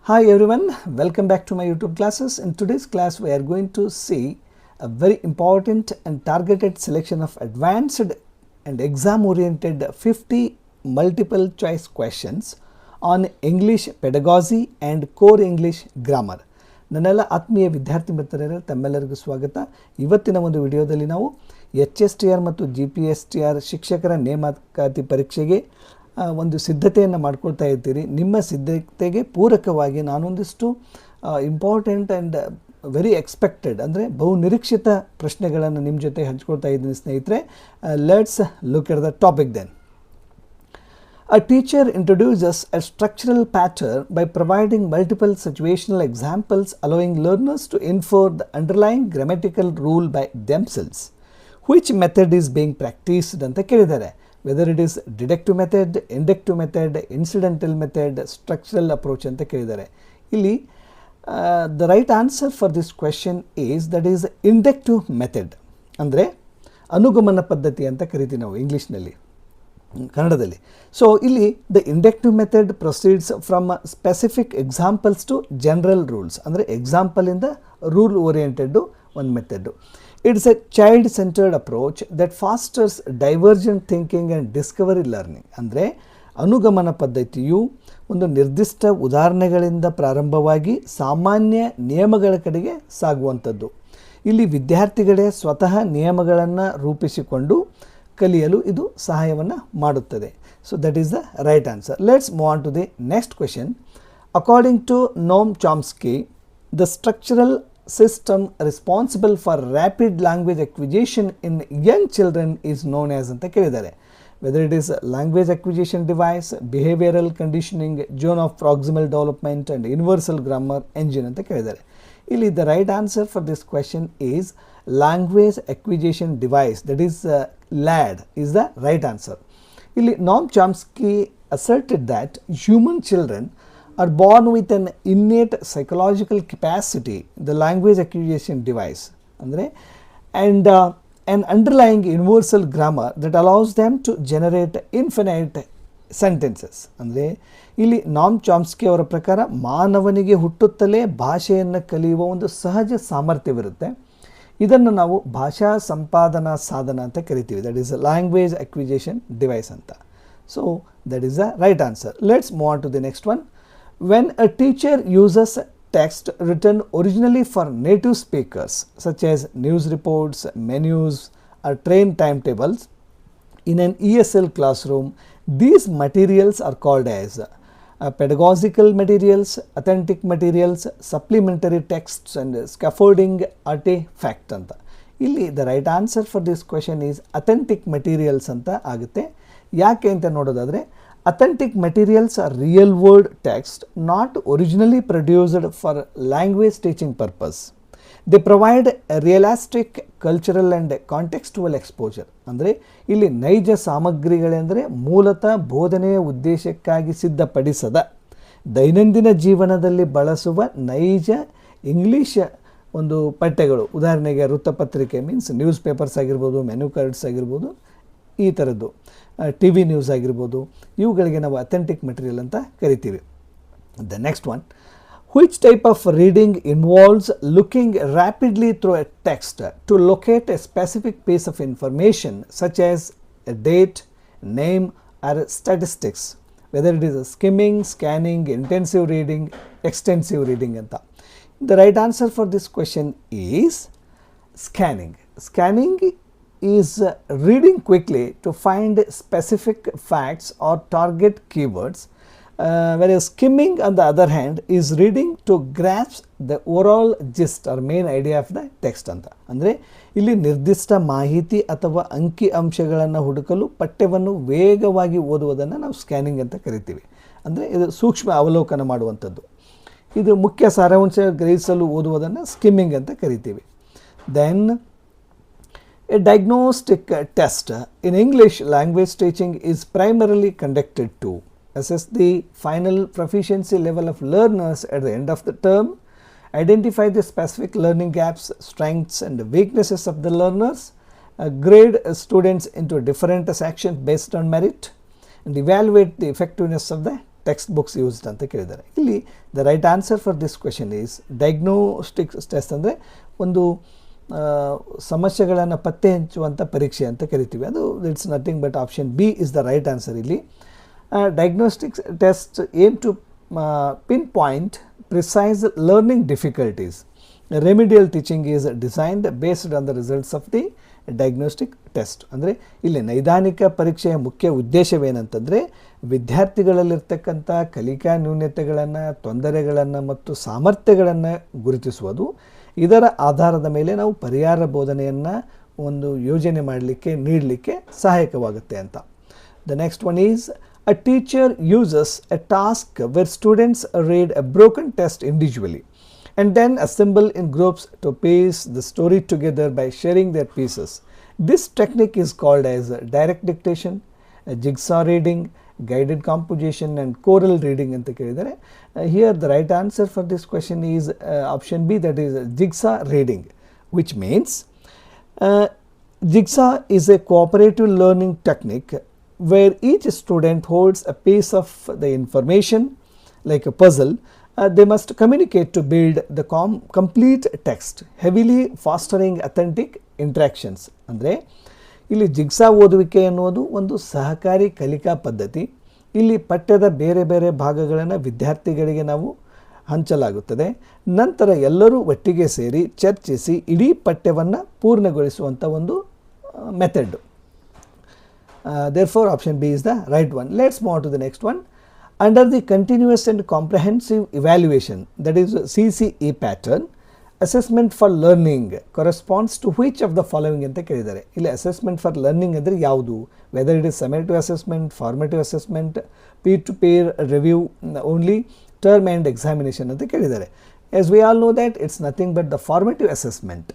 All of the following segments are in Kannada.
Hi everyone, welcome back to my YouTube classes. In today's class we are going to see a very important and targeted selection of advanced and exam oriented 50 multiple choice questions on English pedagogy and core English grammar. ನನ್ನೆಲ್ಲ ಆತ್ಮೀಯ ವಿದ್ಯಾರ್ಥಿ ಮಿತ್ರರೇ ತಮ್ಮೆಲ್ಲರಿಗೂ ಸ್ವಾಗತ. ಇವತ್ತಿನ ಒಂದು ವಿಡಿಯೋದಲ್ಲಿ ನಾವು HSTR ಮತ್ತು GPSTR ಶಿಕ್ಷಕರ ನೇಮಕಾತಿ ಪರೀಕ್ಷೆಗೆ ಒಂದು ಸಿದ್ಧತೆಯನ್ನು ಮಾಡ್ಕೊಳ್ತಾ ಇರ್ತೀರಿ. ನಿಮ್ಮ ಸಿದ್ಧತೆಗೆ ಪೂರಕವಾಗಿ ನಾನೊಂದಿಷ್ಟು ಇಂಪಾರ್ಟೆಂಟ್ ಆ್ಯಂಡ್ ವೆರಿ ಎಕ್ಸ್ಪೆಕ್ಟೆಡ್ ಅಂದರೆ ಬಹು ನಿರೀಕ್ಷಿತ ಪ್ರಶ್ನೆಗಳನ್ನು ನಿಮ್ಮ ಜೊತೆ ಹಂಚ್ಕೊಳ್ತಾ ಇದ್ದೀನಿ ಸ್ನೇಹಿತರೆ. Let's look at the topic then. A teacher introduces a structural pattern by providing multiple situational examples allowing learners to infer the underlying grammatical rule by themselves. Which method is being practiced ಅಂತ ಕೇಳಿದ್ದಾರೆ. Whether it is deductive method, inductive method, incidental method, structural approach ಅಂತ ಕೇಳಿದ್ದಾರೆ. ಇಲ್ಲಿ the right answer for this question is that is inductive method. ಅಂದರೆ ಅನುಗಮನ ಪದ್ಧತಿ ಅಂತ ಕರಿತೀವಿ ನಾವು ಇಂಗ್ಲೀಷ್ನಲ್ಲಿ, ಕನ್ನಡದಲ್ಲಿ. ಸೊ ಇಲ್ಲಿ the inductive method proceeds from specific examples to general rules. ಅಂದರೆ ಎಕ್ಸಾಂಪಲಿಂದ ರೂಲ್ ಓರಿಯೆಂಟೆಡ್ ಒಂದು method. It's a child centered approach that fosters divergent thinking and discovery learning. ಅಂದರೆ ಅನುಗಮನ ಪದ್ಧತಿಯು ಒಂದು ನಿರ್ದಿಷ್ಟ ಉದಾಹರಣೆಗಳಿಂದ ಪ್ರಾರಂಭವಾಗಿ ಸಾಮಾನ್ಯ ನಿಯಮಗಳ ಕಡೆಗೆ ಸಾಗುವಂಥದ್ದು. ಇಲ್ಲಿ ವಿದ್ಯಾರ್ಥಿಗಳೇ ಸ್ವತಃ ನಿಯಮಗಳನ್ನು ರೂಪಿಸಿಕೊಂಡು ಕಲಿಯಲು ಇದು ಸಹಾಯವನ್ನು ಮಾಡುತ್ತದೆ. So that is the right answer. Let's move on to the next question. According to Noam Chomsky, the structural system responsible for rapid language acquisition in young children is known as ಅಂತ ಕೇಳಿದ್ದಾರೆ. Whether it is language acquisition device, behavioral conditioning, zone of proximal development and universal grammar engine ಅಂತ ಕೇಳಿದ್ದಾರೆ. ಇಲ್ಲಿ the right answer for this question is language acquisition device, that is LAD is the right answer. Illi Noam Chomsky asserted that human children are born with an innate psychological capacity, the language acquisition device, andre and an underlying universal grammar that allows them to generate infinite sentences. ಅಂದರೆ ಇಲ್ಲಿ ನಾಮ್ ಚಾಮ್ಸ್ಕಿ ಅವರ ಪ್ರಕಾರ ಮಾನವನಿಗೆ ಹುಟ್ಟುತ್ತಲೇ ಭಾಷೆಯನ್ನು ಕಲಿಯುವ ಒಂದು ಸಹಜ ಸಾಮರ್ಥ್ಯವಿರುತ್ತೆ. ಇದನ್ನು ನಾವು ಭಾಷಾ ಸಂಪಾದನಾ ಸಾಧನ ಅಂತ ಕರಿತೀವಿ. That is language acquisition device ಅಂತ. So that is the right answer. Let's move on to the next one. When a teacher uses text written originally for native speakers such as news reports, menus or train time tables in an ESL classroom, these materials are called as pedagogical materials, authentic materials, supplementary texts and scaffolding artifact ಅಂತ. ಇಲ್ಲಿ the right answer for this question is authentic materials ಅಂತ ಆಗುತ್ತೆ. ಯಾಕೆ ಅಂತ ನೋಡೋದಾದರೆ, authentic materials are real world text not originally produced for language teaching purpose. They provide a realistic cultural and contextual exposure. ಅಂದರೆ ಇಲ್ಲಿ ನೈಜ ಸಾಮಗ್ರಿಗಳೆಂದರೆ ಮೂಲತಃ ಬೋಧನೆಯ ಉದ್ದೇಶಕ್ಕಾಗಿ ಸಿದ್ಧಪಡಿಸದ ದೈನಂದಿನ ಜೀವನದಲ್ಲಿ ಬಳಸುವ ನೈಜ ಇಂಗ್ಲೀಷ್ ಒಂದು ಪಠ್ಯಗಳು. ಉದಾಹರಣೆಗೆ ವೃತ್ತಪತ್ರಿಕೆ ಮೀನ್ಸ್ ನ್ಯೂಸ್ ಪೇಪರ್ಸ್ ಆಗಿರ್ಬೋದು, ಮೆನು ಕಾರ್ಡ್ಸ್ ಆಗಿರ್ಬೋದು, ಈ ಥರದ್ದು TV ನ್ಯೂಸ್ ಆಗಿರ್ಬೋದು, ಇವುಗಳಿಗೆ ನಾವು ಅಥೆಂಟಿಕ್ ಮೆಟೀರಿಯಲ್ ಅಂತ ಕರಿತೀವಿ. The next one. Which type of reading involves looking rapidly through a text to locate a specific piece of information such as a date, name or statistics? Whether it is a skimming, scanning, intensive reading, extensive reading anta. The right answer for this question is scanning. Scanning is reading quickly to find specific facts or target keywords. Whereas skimming on the other hand is reading to grasp the overall gist or main idea of the text ಅಂತ. ಅಂದರೆ ಇಲ್ಲಿ ನಿರ್ದಿಷ್ಟ ಮಾಹಿತಿ ಅಥವಾ ಅಂಕಿ ಅಂಶಗಳನ್ನು ಹುಡುಕಲು ಪಠ್ಯವನ್ನು ವೇಗವಾಗಿ ಓದುವುದನ್ನು ನಾವು ಸ್ಕ್ಯಾನಿಂಗ್ ಅಂತ ಕರಿತೀವಿ. ಅಂದರೆ ಇದು ಸೂಕ್ಷ್ಮ ಅವಲೋಕನ ಮಾಡುವಂಥದ್ದು. ಇದು ಮುಖ್ಯ ಸಾರಾಂಶ ಗ್ರಹಿಸಲು ಓದುವುದನ್ನು ಸ್ಕಿಮ್ಮಿಂಗ್ ಅಂತ ಕರಿತೀವಿ. Then a diagnostic test in English language teaching is primarily conducted to assess the final proficiency level of learners at the end of the term, identify the specific learning gaps, strengths and weaknesses of the learners, grade students into different sections based on merit, and evaluate the effectiveness of the text books used ಅಂತ ಕೇಳಿದ್ದಾರೆ. ಇಲ್ಲಿ the right answer for this question is diagnostic test ಅಂದರೆ ಒಂದು ಸಮಸ್ಯೆಗಳನ್ನು ಪತ್ತೆ ಹಚ್ಚುವಂಥ ಪರೀಕ್ಷೆ ಅಂತ ಕರಿತೀವಿ. ಅದು it's nothing but option B is the right answer. ಇಲ್ಲಿ diagnostics test aim to pinpoint precise learning difficulties. Remedial teaching is designed based on the results of the diagnostic test. ಅಂದರೆ ಇಲ್ಲಿ ನೈದಾನಿಕ ಪರೀಕ್ಷೆಯ ಮುಖ್ಯ ಉದ್ದೇಶವೇನಂತಂದರೆ ವಿದ್ಯಾರ್ಥಿಗಳಲ್ಲಿರ್ತಕ್ಕಂಥ ಕಲಿಕಾ ನ್ಯೂನತೆಗಳನ್ನು, ತೊಂದರೆಗಳನ್ನು ಮತ್ತು ಸಾಮರ್ಥ್ಯಗಳನ್ನು ಗುರುತಿಸುವುದು. ಇದರ ಆಧಾರದ ಮೇಲೆ ನಾವು ಪರಿಹಾರ ಬೋಧನೆಯನ್ನು ಒಂದು ಯೋಜನೆ ಮಾಡಲಿಕ್ಕೆ, ನೀಡಲಿಕ್ಕೆ ಸಹಾಯಕವಾಗುತ್ತೆ ಅಂತ. The next one is a teacher uses a task where students read a broken text individually and then assemble in groups to piece the story together by sharing their pieces. This technique is called as direct dictation, jigsaw reading, guided composition and choral reading anta kelidare. Here the right answer for this question is option B, that is jigsaw reading, which means jigsaw is a cooperative learning technique where each student holds a piece of the information like a puzzle. They must communicate to build the complete text, heavily fostering authentic interactions. ಅಂದರೆ ಇಲ್ಲಿ ಜಿಗ್ಸಾ ಓದುವಿಕೆ ಅನ್ನೋದು ಒಂದು ಸಹಕಾರಿ ಕಲಿಕಾ ಪದ್ಧತಿ. ಇಲ್ಲಿ ಪಠ್ಯದ ಬೇರೆ ಬೇರೆ ಭಾಗಗಳನ್ನು ವಿದ್ಯಾರ್ಥಿಗಳಿಗೆ ನಾವು ಹಂಚಲಾಗುತ್ತದೆ. ನಂತರ ಎಲ್ಲರೂ ಒಟ್ಟಿಗೆ ಸೇರಿ ಚರ್ಚಿಸಿ ಇಡೀ ಪಠ್ಯವನ್ನು ಪೂರ್ಣಗೊಳಿಸುವಂಥ ಒಂದು method. Therefore option B is the right one. Let's move on to the next one. Under the continuous and comprehensive evaluation, that is CCE pattern, assessment for learning corresponds to which of the following anta kelidare. Illi assessment for learning andre yaudu, whether it is summative assessment, formative assessment, peer to peer review only, term and examination anta kelidare. As we all know that it's nothing but the formative assessment.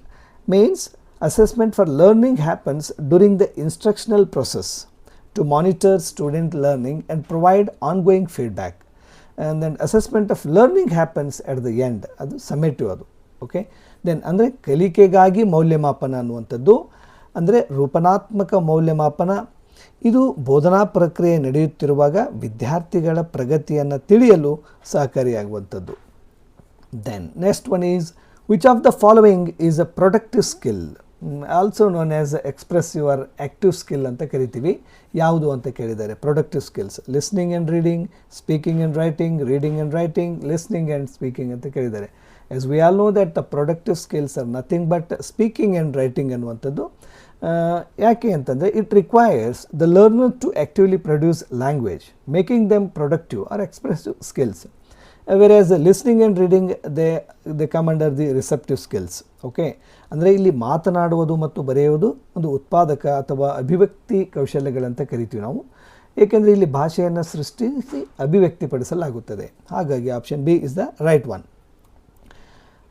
Means assessment for learning happens during the instructional process to monitor student learning and provide ongoing feedback. And then assessment of learning happens at the end. ಅದು ಸಮ್ಮೇಟಿವ್ ಅದು. ಓಕೆ, ದೆನ್ ಅಂದರೆ ಕಲಿಕೆಗಾಗಿ ಮೌಲ್ಯಮಾಪನ ಅನ್ನುವಂಥದ್ದು ಅಂದರೆ ರೂಪನಾತ್ಮಕ ಮೌಲ್ಯಮಾಪನ. ಇದು ಬೋಧನಾ ಪ್ರಕ್ರಿಯೆ ನಡೆಯುತ್ತಿರುವಾಗ ವಿದ್ಯಾರ್ಥಿಗಳ ಪ್ರಗತಿಯನ್ನು ತಿಳಿಯಲು ಸಹಕಾರಿಯಾಗುವಂಥದ್ದು. Then next one is which of the following is a productive skill, also known as expressive or active skill ಅಂತ ಕರಿತೀವಿ. ಯಾವುದು ಅಂತ ಕೇಳಿದ್ದಾರೆ. Productive skills listening and reading, speaking and writing, reading and writing, listening and speaking ಅಂತ ಕೇಳಿದ್ದಾರೆ. As we all know that the productive skills are nothing but speaking and writing ಅನ್ನುವಂಥದ್ದು. ಯಾಕೆ ಅಂತಂದರೆ it requires the learner to actively produce language, making them productive or expressive skills. whereas listening and reading they come under the receptive skills. Okay, ಅಂದರೆ ಇಲ್ಲಿ ಮಾತನಾಡುವುದು ಮತ್ತು ಬರೆಯುವುದು ಒಂದು ಉತ್ಪಾದಕ ಅಥವಾ ಅಭಿವ್ಯಕ್ತಿ ಕೌಶಲ್ಯಗಳಂತ ಕರಿತೀವಿ ನಾವು. ಏಕೆಂದರೆ ಇಲ್ಲಿ ಭಾಷೆಯನ್ನು ಸೃಷ್ಟಿಸಿ ಅಭಿವ್ಯಕ್ತಿಪಡಿಸಲಾಗುತ್ತದೆ. ಹಾಗಾಗಿ option B is the right one.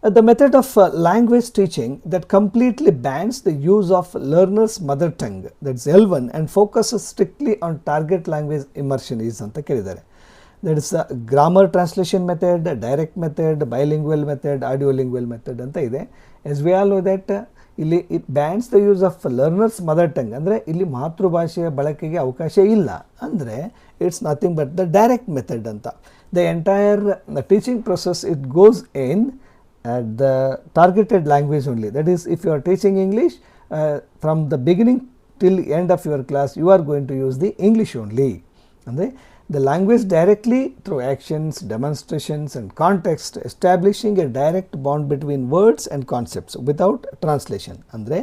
The method of language teaching that completely bans the use of learner's mother tongue, that's L1, and focuses strictly on target language immersion is ಅಂತ ಕೇಳಿದ್ದಾರೆ. That is a grammar translation method, direct method, bilingual method, audiolingual method ಅಂತ ಇದೆ. As we all know that ಇಲ್ಲಿ it bans the use of learner's mother tongue, ಅಂದರೆ ಇಲ್ಲಿ ಮಾತೃಭಾಷೆಯ ಬಳಕೆಗೆ ಅವಕಾಶ ಇಲ್ಲ. ಅಂದರೆ it's nothing but the direct method ಅಂತ. The entire teaching process it goes in at the targeted language only. That is, if you are teaching English from the beginning till end of your class you are going to use the English only. ಅಂದರೆ the language directly through actions, demonstrations and context, establishing a direct bond between words and concepts without translation. ಅಂದರೆ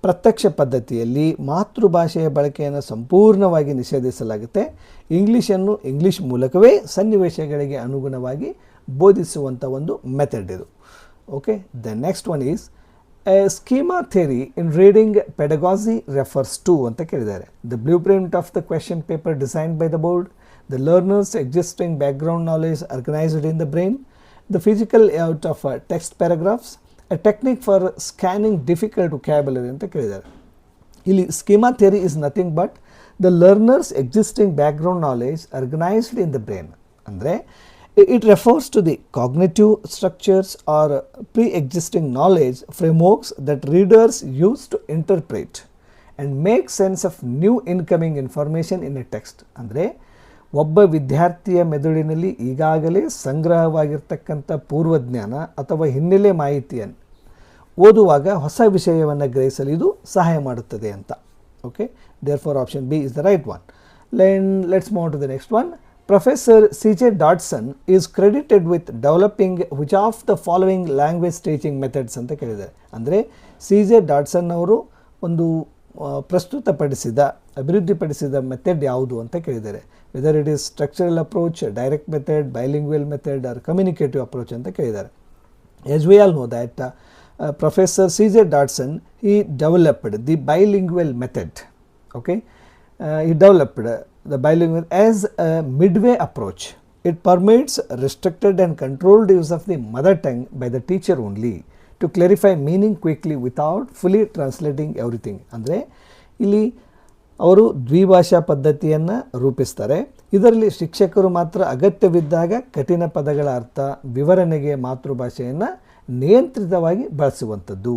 ಪ್ರತ್ಯಕ್ಷ ಪದ್ಧತಿಯಲ್ಲಿ ಮಾತೃಭಾಷೆಯ ಬಳಕೆಯನ್ನು ಸಂಪೂರ್ಣವಾಗಿ ನಿಷೇಧಿಸಲಾಗುತ್ತೆ. ಇಂಗ್ಲೀಷನ್ನು ಇಂಗ್ಲೀಷ್ ಮೂಲಕವೇ ಸನ್ನಿವೇಶಗಳಿಗೆ ಅನುಗುಣವಾಗಿ ಬೋಧಿಸುವಂಥ ಒಂದು ಮೆಥಡ್ ಇದು. Okay, the next one is a schema theory in reading pedagogy refers to ಅಂತ ಕೇಳಿದ್ದಾರೆ. The blueprint of the question paper designed by the board, the learner's existing background knowledge organized in the brain, the physical layout of text paragraphs, a technique for scanning difficult vocabulary ಅಂತ ಕೇಳಿದ್ದಾರೆ. ಇಲ್ಲಿ schema theory is nothing but the learner's existing background knowledge organized in the brain. ಅಂದರೆ it refers to the cognitive structures or pre-existing knowledge frameworks that readers use to interpret and make sense of new incoming information in a text. ಅಂದರೆ ಒಬ್ಬ ವಿದ್ಯಾರ್ಥಿಯ ಮೆದುಳಿನಲ್ಲಿ ಈಗಾಗಲೇ ಸಂಗ್ರಹವಾಗಿರ್ತಕ್ಕಂಥ ಪೂರ್ವಜ್ಞಾನ ಅಥವಾ ಹಿನ್ನೆಲೆ ಮಾಹಿತಿಯನ್ನು ಓದುವಾಗ ಹೊಸ ವಿಷಯವನ್ನು ಗ್ರಹಿಸಲು ಇದು ಸಹಾಯ ಮಾಡುತ್ತದೆ ಅಂತ. Okay, therefore option B is the right one. Then let's move on to the next one. Professor C.J. Dodson is credited with developing which of the following language teaching methods ಅಂತ ಕೇಳಿದ್ದಾರೆ. ಅಂದರೆ C.J. ಡಾಡ್ಸನ್ ಅವರು ಒಂದು ಪ್ರಸ್ತುತಪಡಿಸಿದ ಅಭಿವೃದ್ಧಿಪಡಿಸಿದ ಮೆಥಡ್ ಯಾವುದು ಅಂತ ಕೇಳಿದ್ದಾರೆ. Whether it is structural approach, direct method, bilingual method or communicative approach ಅಂತ ಕೇಳಿದ್ದಾರೆ. As we all know that Professor C.J. Dodson, he developed the bilingual method. Okay, he developed the bilingual as a midway approach. It permits restricted and controlled use of the mother tongue by the teacher only to clarify meaning quickly without fully translating everything. ಅಂದರೆ ಇಲ್ಲಿ ಅವರು ದ್ವಿಭಾಷಾ ಪದ್ಧತಿಯನ್ನು ರೂಪಿಸ್ತಾರೆ. ಇದರಲ್ಲಿ ಶಿಕ್ಷಕರು ಮಾತ್ರ ಅಗತ್ಯವಿದ್ದಾಗ ಕಠಿಣ ಪದಗಳ ಅರ್ಥ ವಿವರಣೆಗೆ ಮಾತೃಭಾಷೆಯನ್ನು ನಿಯಂತ್ರಿತವಾಗಿ ಬಳಸುವಂಥದ್ದು,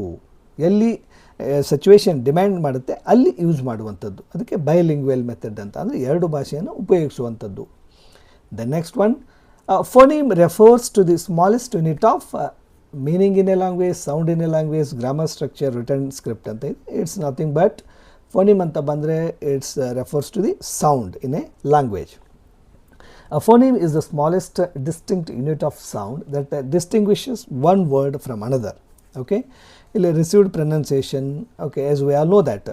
ಎಲ್ಲಿ ಸಿಚುವೇಶನ್ ಡಿಮ್ಯಾಂಡ್ ಮಾಡುತ್ತೆ ಅಲ್ಲಿ ಯೂಸ್ ಮಾಡುವಂಥದ್ದು. ಅದಕ್ಕೆ ಬೈಲಿಂಗ್ವಲ್ ಮೆಥಡ್ ಅಂತ, ಅಂದರೆ ಎರಡು ಭಾಷೆಯನ್ನು ಉಪಯೋಗಿಸುವಂಥದ್ದು. The next one, phoneme refers to the smallest unit of meaning in a language, sound in a language, grammar structure, written script ಅಂತ ಇದೆ. ಇಟ್ಸ್ ನಥಿಂಗ್ ಬಟ್ ಫೋನಿಮ್ ಅಂತ ಬಂದರೆ it's refers to the sound in a language. A phoneme is the smallest distinct unit of sound that distinguishes one word from another. Okay, ಇಲ್ಲಿ received pronunciation. Okay, as we all know that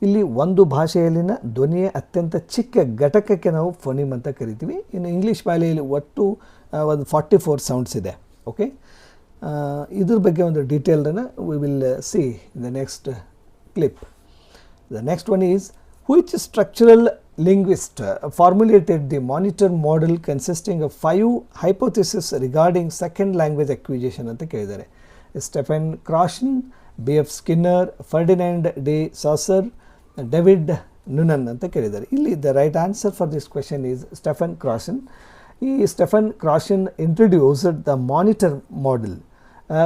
ಇಲ್ಲಿ ಒಂದು ಭಾಷೆಯಲ್ಲಿನ ಧ್ವನಿಯ ಅತ್ಯಂತ ಚಿಕ್ಕ ಘಟಕಕ್ಕೆ ನಾವು ಫೋನಿಮ್ ಅಂತ ಕರಿತೀವಿ. ಇನ್ನು ಇಂಗ್ಲೀಷ್ ಭಾಷೆಯಲ್ಲಿ ಒಟ್ಟು ಒಂದು 44 ಸೌಂಡ್ಸ್ ಇದೆ. ಓಕೆ, ಇದ್ರ ಬಗ್ಗೆ ಒಂದು ಡೀಟೇಲ್ಡನ್ನು we will see in the next clip. The next one is which structural linguist formulated the monitor model consisting of 5 hypotheses regarding second language acquisition ಅಂತ ಕೇಳಿದ್ದಾರೆ. Stephen Krashen, B.F. Skinner, Ferdinand de Saussure, David Nunan ಅಂತ ಕೇಳಿದ್ದಾರೆ. ಇಲ್ಲಿ the right answer for this question is Stephen Krashen. ಈ Stephen Krashen introduced the monitor model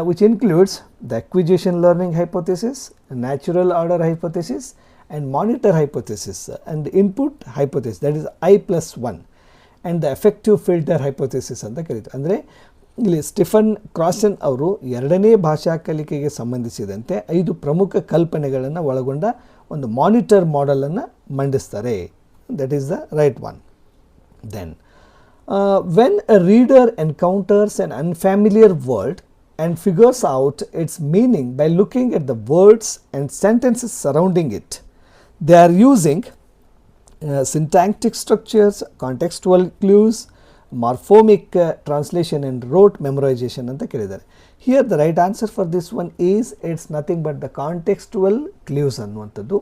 which includes the acquisition learning hypothesis, natural order hypothesis and monitor hypothesis and input hypothesis, that is I+1, and the effective filter hypothesis ಅಂತ ಕರೀತಾರೆ. ಅಂದರೆ ಇಲ್ಲಿ ಸ್ಟೆಫನ್ ಕ್ರಾಷನ್ ಅವರು ಎರಡನೇ ಭಾಷಾ ಕಲಿಕೆಗೆ ಸಂಬಂಧಿಸಿದಂತೆ 5 ಪ್ರಮುಖ ಕಲ್ಪನೆಗಳನ್ನು ಒಳಗೊಂಡ ಒಂದು ಮಾನಿಟರ್ ಮಾಡೆಲನ್ನು ಮಂಡಿಸ್ತಾರೆ. That is the right one. Then when a reader encounters an unfamiliar word and figures out its meaning by looking at the words and sentences surrounding it, they are using syntactic structures, contextual clues, morphemic translation and rote memorization anta kelidare. Here the right answer for this one is it's nothing but the contextual clues annuvantaddu.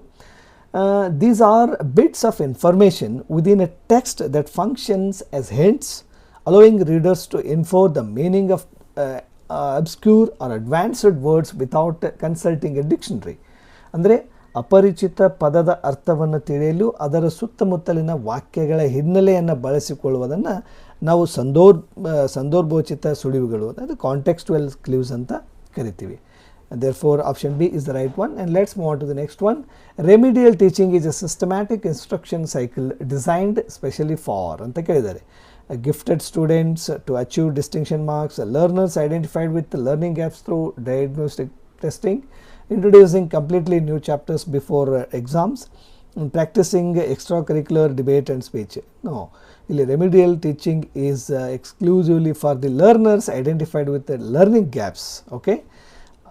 These are bits of information within a text that functions as hints, allowing readers to infer the meaning of obscure or advanced words without consulting a dictionary. ಅಂದರೆ ಅಪರಿಚಿತ ಪದದ ಅರ್ಥವನ್ನು ತಿಳಿಯಲು ಅದರ ಸುತ್ತಮುತ್ತಲಿನ ವಾಕ್ಯಗಳ ಹಿನ್ನೆಲೆಯನ್ನು ಬಳಸಿಕೊಳ್ಳುವುದನ್ನು ನಾವು ಸಂದರ್ಭೋಚಿತ ಸುಳಿವುಗಳು, ಅದು ಕಾಂಟೆಕ್ಸ್ಟುವಲ್ ಕ್ಲೂಸ್ ಅಂತ ಕರಿತೀವಿ. Therefore option B is the right one. And let's move on to the next one. Remedial teaching is a systematic instruction cycle designed specially for ಅಂತ ಕೇಳಿದ್ದಾರೆ. Gifted students to achieve distinction marks, learners identified with the learning gaps through diagnostic testing, introducing completely new chapters before exams, and practicing extracurricular debate and speech. No, ಇಲ್ಲಿ remedial teaching is exclusively for the learners identified with the learning gaps. Okay,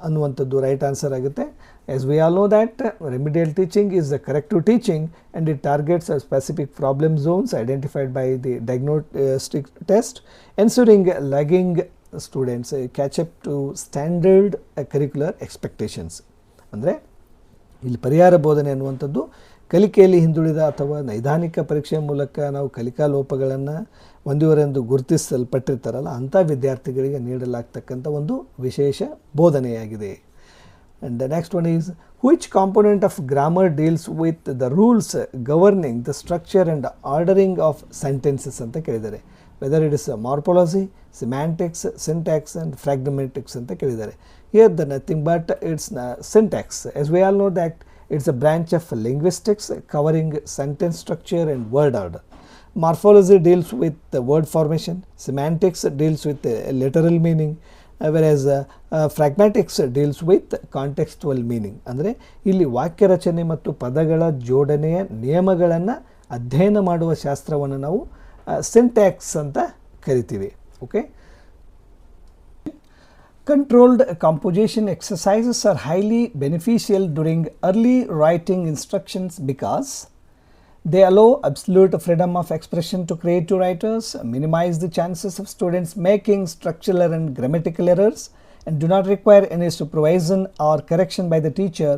ಅನ್ನುವಂಥದ್ದು ರೈಟ್ ಆನ್ಸರ್ ಆಗುತ್ತೆ. As we all know that remedial teaching is the corrective teaching and it targets a specific problem zones identified by the diagnostic test, ensuring lagging students catch up to standard curricular expectations. ಅಂದರೆ ಇಲ್ಲಿ ಪರಿಹಾರ ಬೋಧನೆ ಅನ್ನುವಂಥದ್ದು ಕಲಿಕೆಯಲ್ಲಿ ಹಿಂದುಳಿದ ಅಥವಾ ನೈದಾನಿಕ ಪರೀಕ್ಷೆಯ ಮೂಲಕ ನಾವು ಕಲಿಕಾ ಲೋಪಗಳನ್ನು ಒಂದೂವರೆಂದು ಗುರುತಿಸಲ್ಪಟ್ಟಿರ್ತಾರಲ್ಲ ಅಂಥ ವಿದ್ಯಾರ್ಥಿಗಳಿಗೆ ನೀಡಲಾಗ್ತಕ್ಕಂಥ ಒಂದು ವಿಶೇಷ ಬೋಧನೆಯಾಗಿದೆ. And the next one is which component of grammar deals with the rules governing the structure and ordering of sentences ಅಂತ ಕೇಳಿದ್ದಾರೆ. Whether it is morphology, semantics, syntax and fragmatics ಅಂತ ಕೇಳಿದ್ದಾರೆ. Here the nothing but it's syntax. As we all know that it's a branch of linguistics covering sentence structure and word order. Morphology deals with the word formation, semantics deals with literal meaning, whereas pragmatics deals with contextual meaning. ಅಂದರೆ ಇಲ್ಲಿ ವಾಕ್ಯ ರಚನೆ ಮತ್ತು ಪದಗಳ ಜೋಡಣೆಯ ನಿಯಮಗಳನ್ನು ಅಧ್ಯಯನ ಮಾಡುವ ಶಾಸ್ತ್ರವನ್ನು ನಾವು ಸಿಂಟ್ಯಾಕ್ಸ್ ಅಂತ ಕರಿತೀವಿ. Okay, controlled composition exercises are highly beneficial during early writing instructions because they allow absolute freedom of expression to creative writers, minimize the chances of students making structural and grammatical errors, and do not require any supervision or correction by the teacher,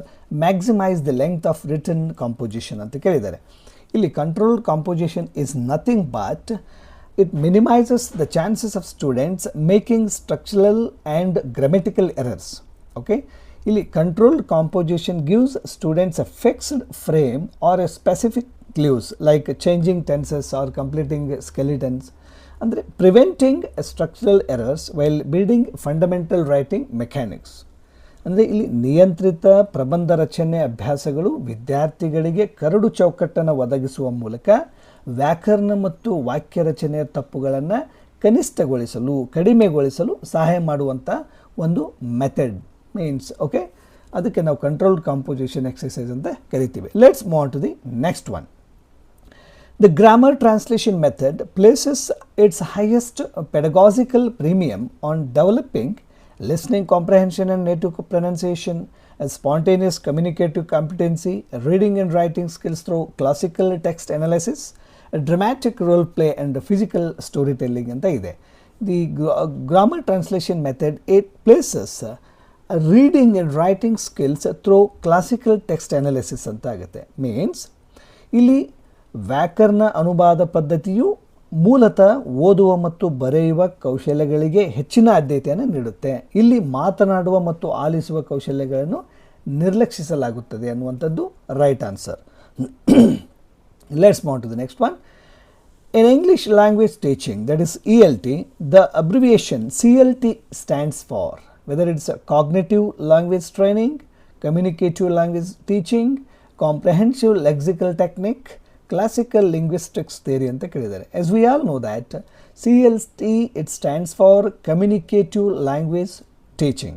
maximize the length of written composition ಅಂತ ಕೇಳಿದ್ದಾರೆ. ಇಲ್ಲಿ controlled composition is nothing but it minimizes the chances of students making structural and grammatical errors. Okay, ಇಲ್ಲಿ controlled composition gives students a fixed frame or a specific clues like changing tenses or completing skeletons, ಅಂದರೆ preventing structural errors while building fundamental writing mechanics. ಅಂದರೆ ಇಲ್ಲಿ ನಿಯಂತ್ರಿತ ಪ್ರಬಂಧ ರಚನೆ ಅಭ್ಯಾಸಗಳು ವಿದ್ಯಾರ್ಥಿಗಳಿಗೆ ಕರಡು ಚೌಕಟ್ಟನ್ನು ಒದಗಿಸುವ ಮೂಲಕ ವ್ಯಾಕರಣ ಮತ್ತು ವಾಕ್ಯ ರಚನೆಯ ತಪ್ಪುಗಳನ್ನು ಕನಿಷ್ಠಗೊಳಿಸಲು ಕಡಿಮೆಗೊಳಿಸಲು ಸಹಾಯ ಮಾಡುವಂಥ ಒಂದು ಮೆಥಡ್ ಮೀನ್ಸ್. ಓಕೆ, ಅದಕ್ಕೆ ನಾವು ಕಂಟ್ರೋಲ್ಡ್ ಕಾಂಪೋಸಿಷನ್ ಎಕ್ಸರ್ಸೈಸ್ ಅಂತ ಕರಿತೀವಿ. Let's move on to the next one. The grammar translation method places its highest pedagogical premium on developing listening comprehension and native pronunciation, a spontaneous communicative competency, reading and writing skills through classical text analysis, a dramatic role play and physical storytelling ಅಂತ ಇದೆ. The grammar translation method, it places reading and writing skills through classical text analysis ಅಂತ ಆಗುತ್ತೆ. ಮೀನ್ಸ್ ಇಲ್ಲಿ ವ್ಯಾಕರಣ ಅನುವಾದ ಪದ್ಧತಿಯು ಮೂಲತಃ ಓದುವ ಮತ್ತು ಬರೆಯುವ ಕೌಶಲ್ಯಗಳಿಗೆ ಹೆಚ್ಚಿನ ಆದ್ಯತೆಯನ್ನು ನೀಡುತ್ತೆ. ಇಲ್ಲಿ ಮಾತನಾಡುವ ಮತ್ತು ಆಲಿಸುವ ಕೌಶಲ್ಯಗಳನ್ನು ನಿರ್ಲಕ್ಷಿಸಲಾಗುತ್ತದೆ ಅನ್ನುವಂಥದ್ದು right answer. Let's move to the next one. In English language teaching, that is ELT, the abbreviation CLT stands for whether it's a cognitive language training, communicative language teaching, comprehensive lexical technique, classical linguistics theory ಅಂತ ಕೇಳಿದ್ದಾರೆ. As we all know that CLT, it stands for communicative language teaching.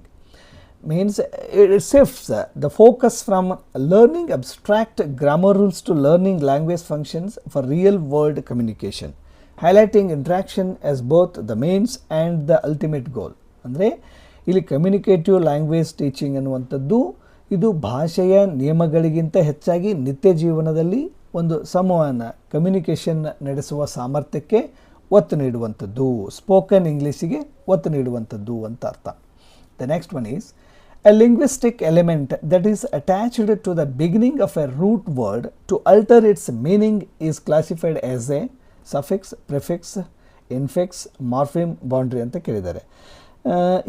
Means it shifts the focus from learning abstract grammar rules to learning language functions for real world communication, highlighting interaction as both the means and the ultimate goal. ಅಂದರೆ ಇಲ್ಲಿ ಕಮ್ಯುನಿಕೇಟಿವ್ ಲ್ಯಾಂಗ್ವೇಜ್ ಟೀಚಿಂಗ್ ಅನ್ನುವಂಥದ್ದು ಇದು ಭಾಷೆಯ ನಿಯಮಗಳಿಗಿಂತ ಹೆಚ್ಚಾಗಿ ನಿತ್ಯ ಜೀವನದಲ್ಲಿ ಒಂದು ಸಂವಹನ ಕಮ್ಯುನಿಕೇಷನ್ ನಡೆಸುವ ಸಾಮರ್ಥ್ಯಕ್ಕೆ ಒತ್ತು ನೀಡುವಂಥದ್ದು, ಸ್ಪೋಕನ್ ಇಂಗ್ಲೀಷಿಗೆ ಒತ್ತು ನೀಡುವಂಥದ್ದು ಅಂತ ಅರ್ಥ. The next one is a linguistic element that is attached to the beginning of a root word to alter its meaning is classified as a suffix, prefix, infix, morpheme, boundary ಅಂತ ಕೇಳಿದ್ದಾರೆ.